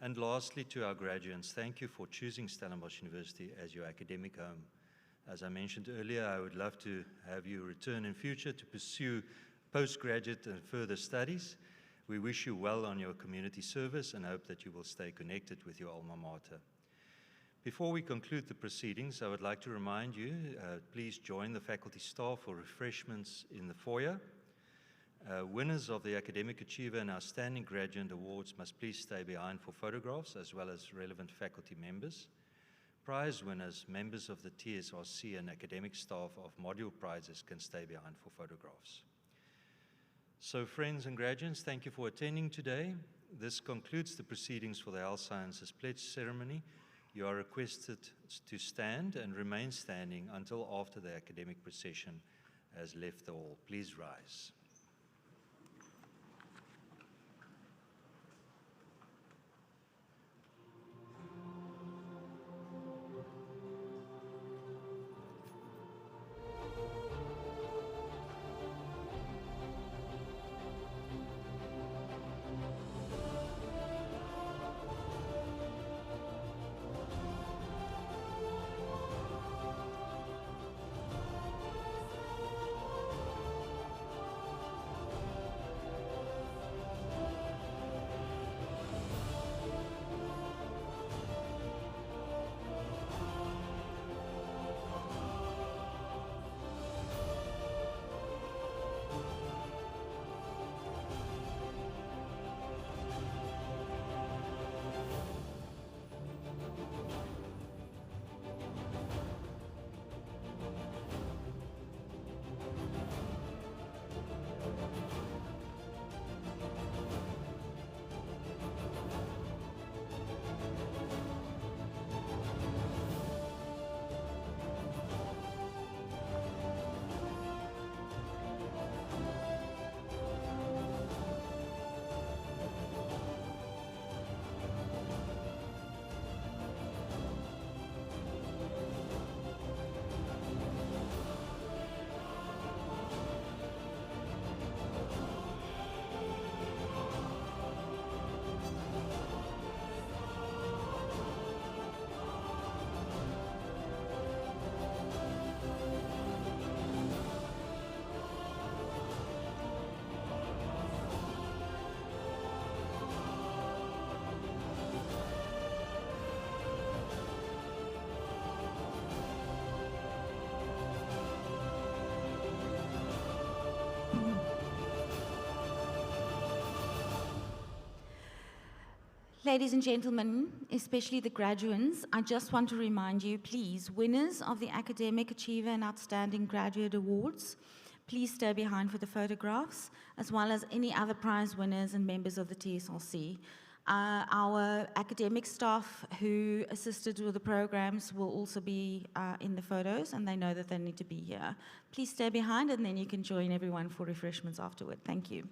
And lastly, to our graduates, thank you for choosing Stellenbosch University as your academic home. As I mentioned earlier, I would love to have you return in future to pursue postgraduate and further studies. We wish you well on your community service and hope that you will stay connected with your alma mater. Before we conclude the proceedings, I would like to remind you, please join the faculty staff for refreshments in the foyer. Winners of the Academic Achiever and Outstanding Graduate Awards must please stay behind for photographs, as well as relevant faculty members. Prize winners, members of the TSRC, and academic staff of module prizes can stay behind for photographs. So friends and graduates, thank you for attending today. This concludes the proceedings for the Health Sciences Pledge Ceremony. You are requested to stand and remain standing until after the academic procession has left the hall. Please rise. Ladies and gentlemen, especially the graduands, I just want to remind you, please, winners of the Academic Achiever and Outstanding Graduate Awards, please stay behind for the photographs, as well as any other prize winners and members of the TSRC. Our academic staff who assisted with the programs will also be in the photos, and they know that they need to be here. Please stay behind, and then you can join everyone for refreshments afterward. Thank you.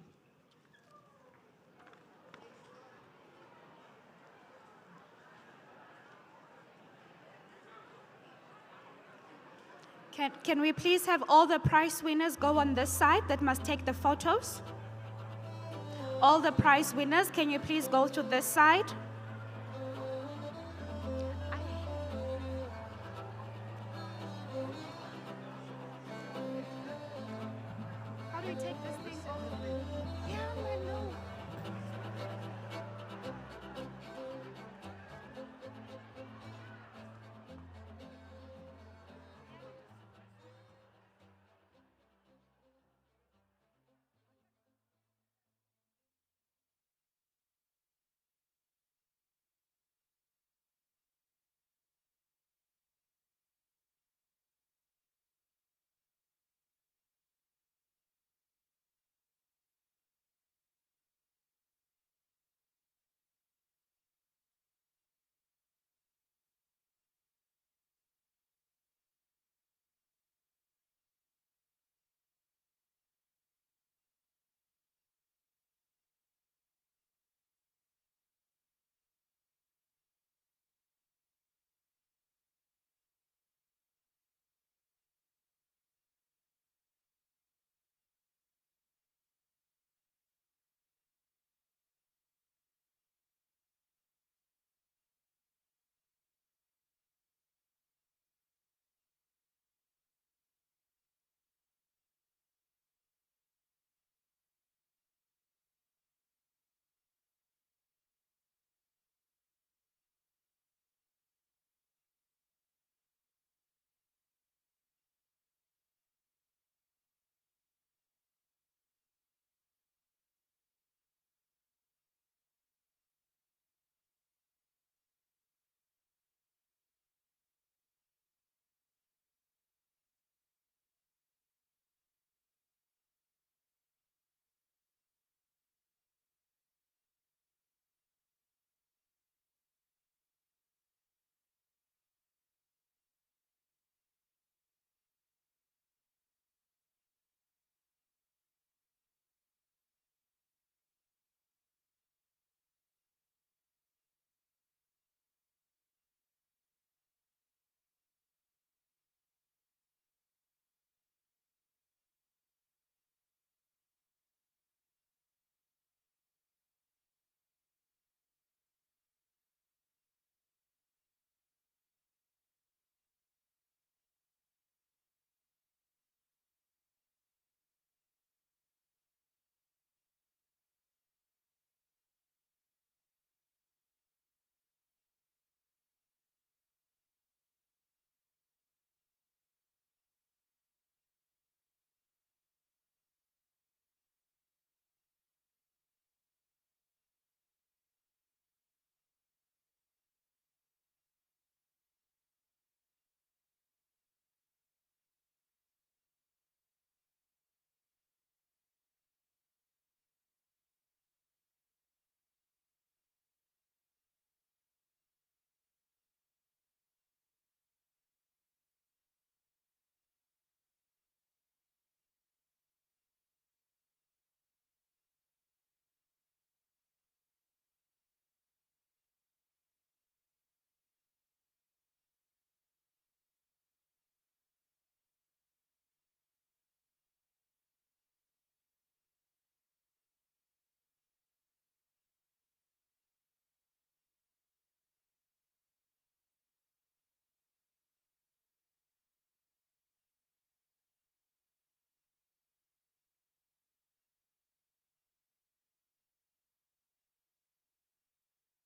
Can we please have all the prize winners go on this side that must take the photos? All the prize winners, can you please go to this side? How do we take this thing off?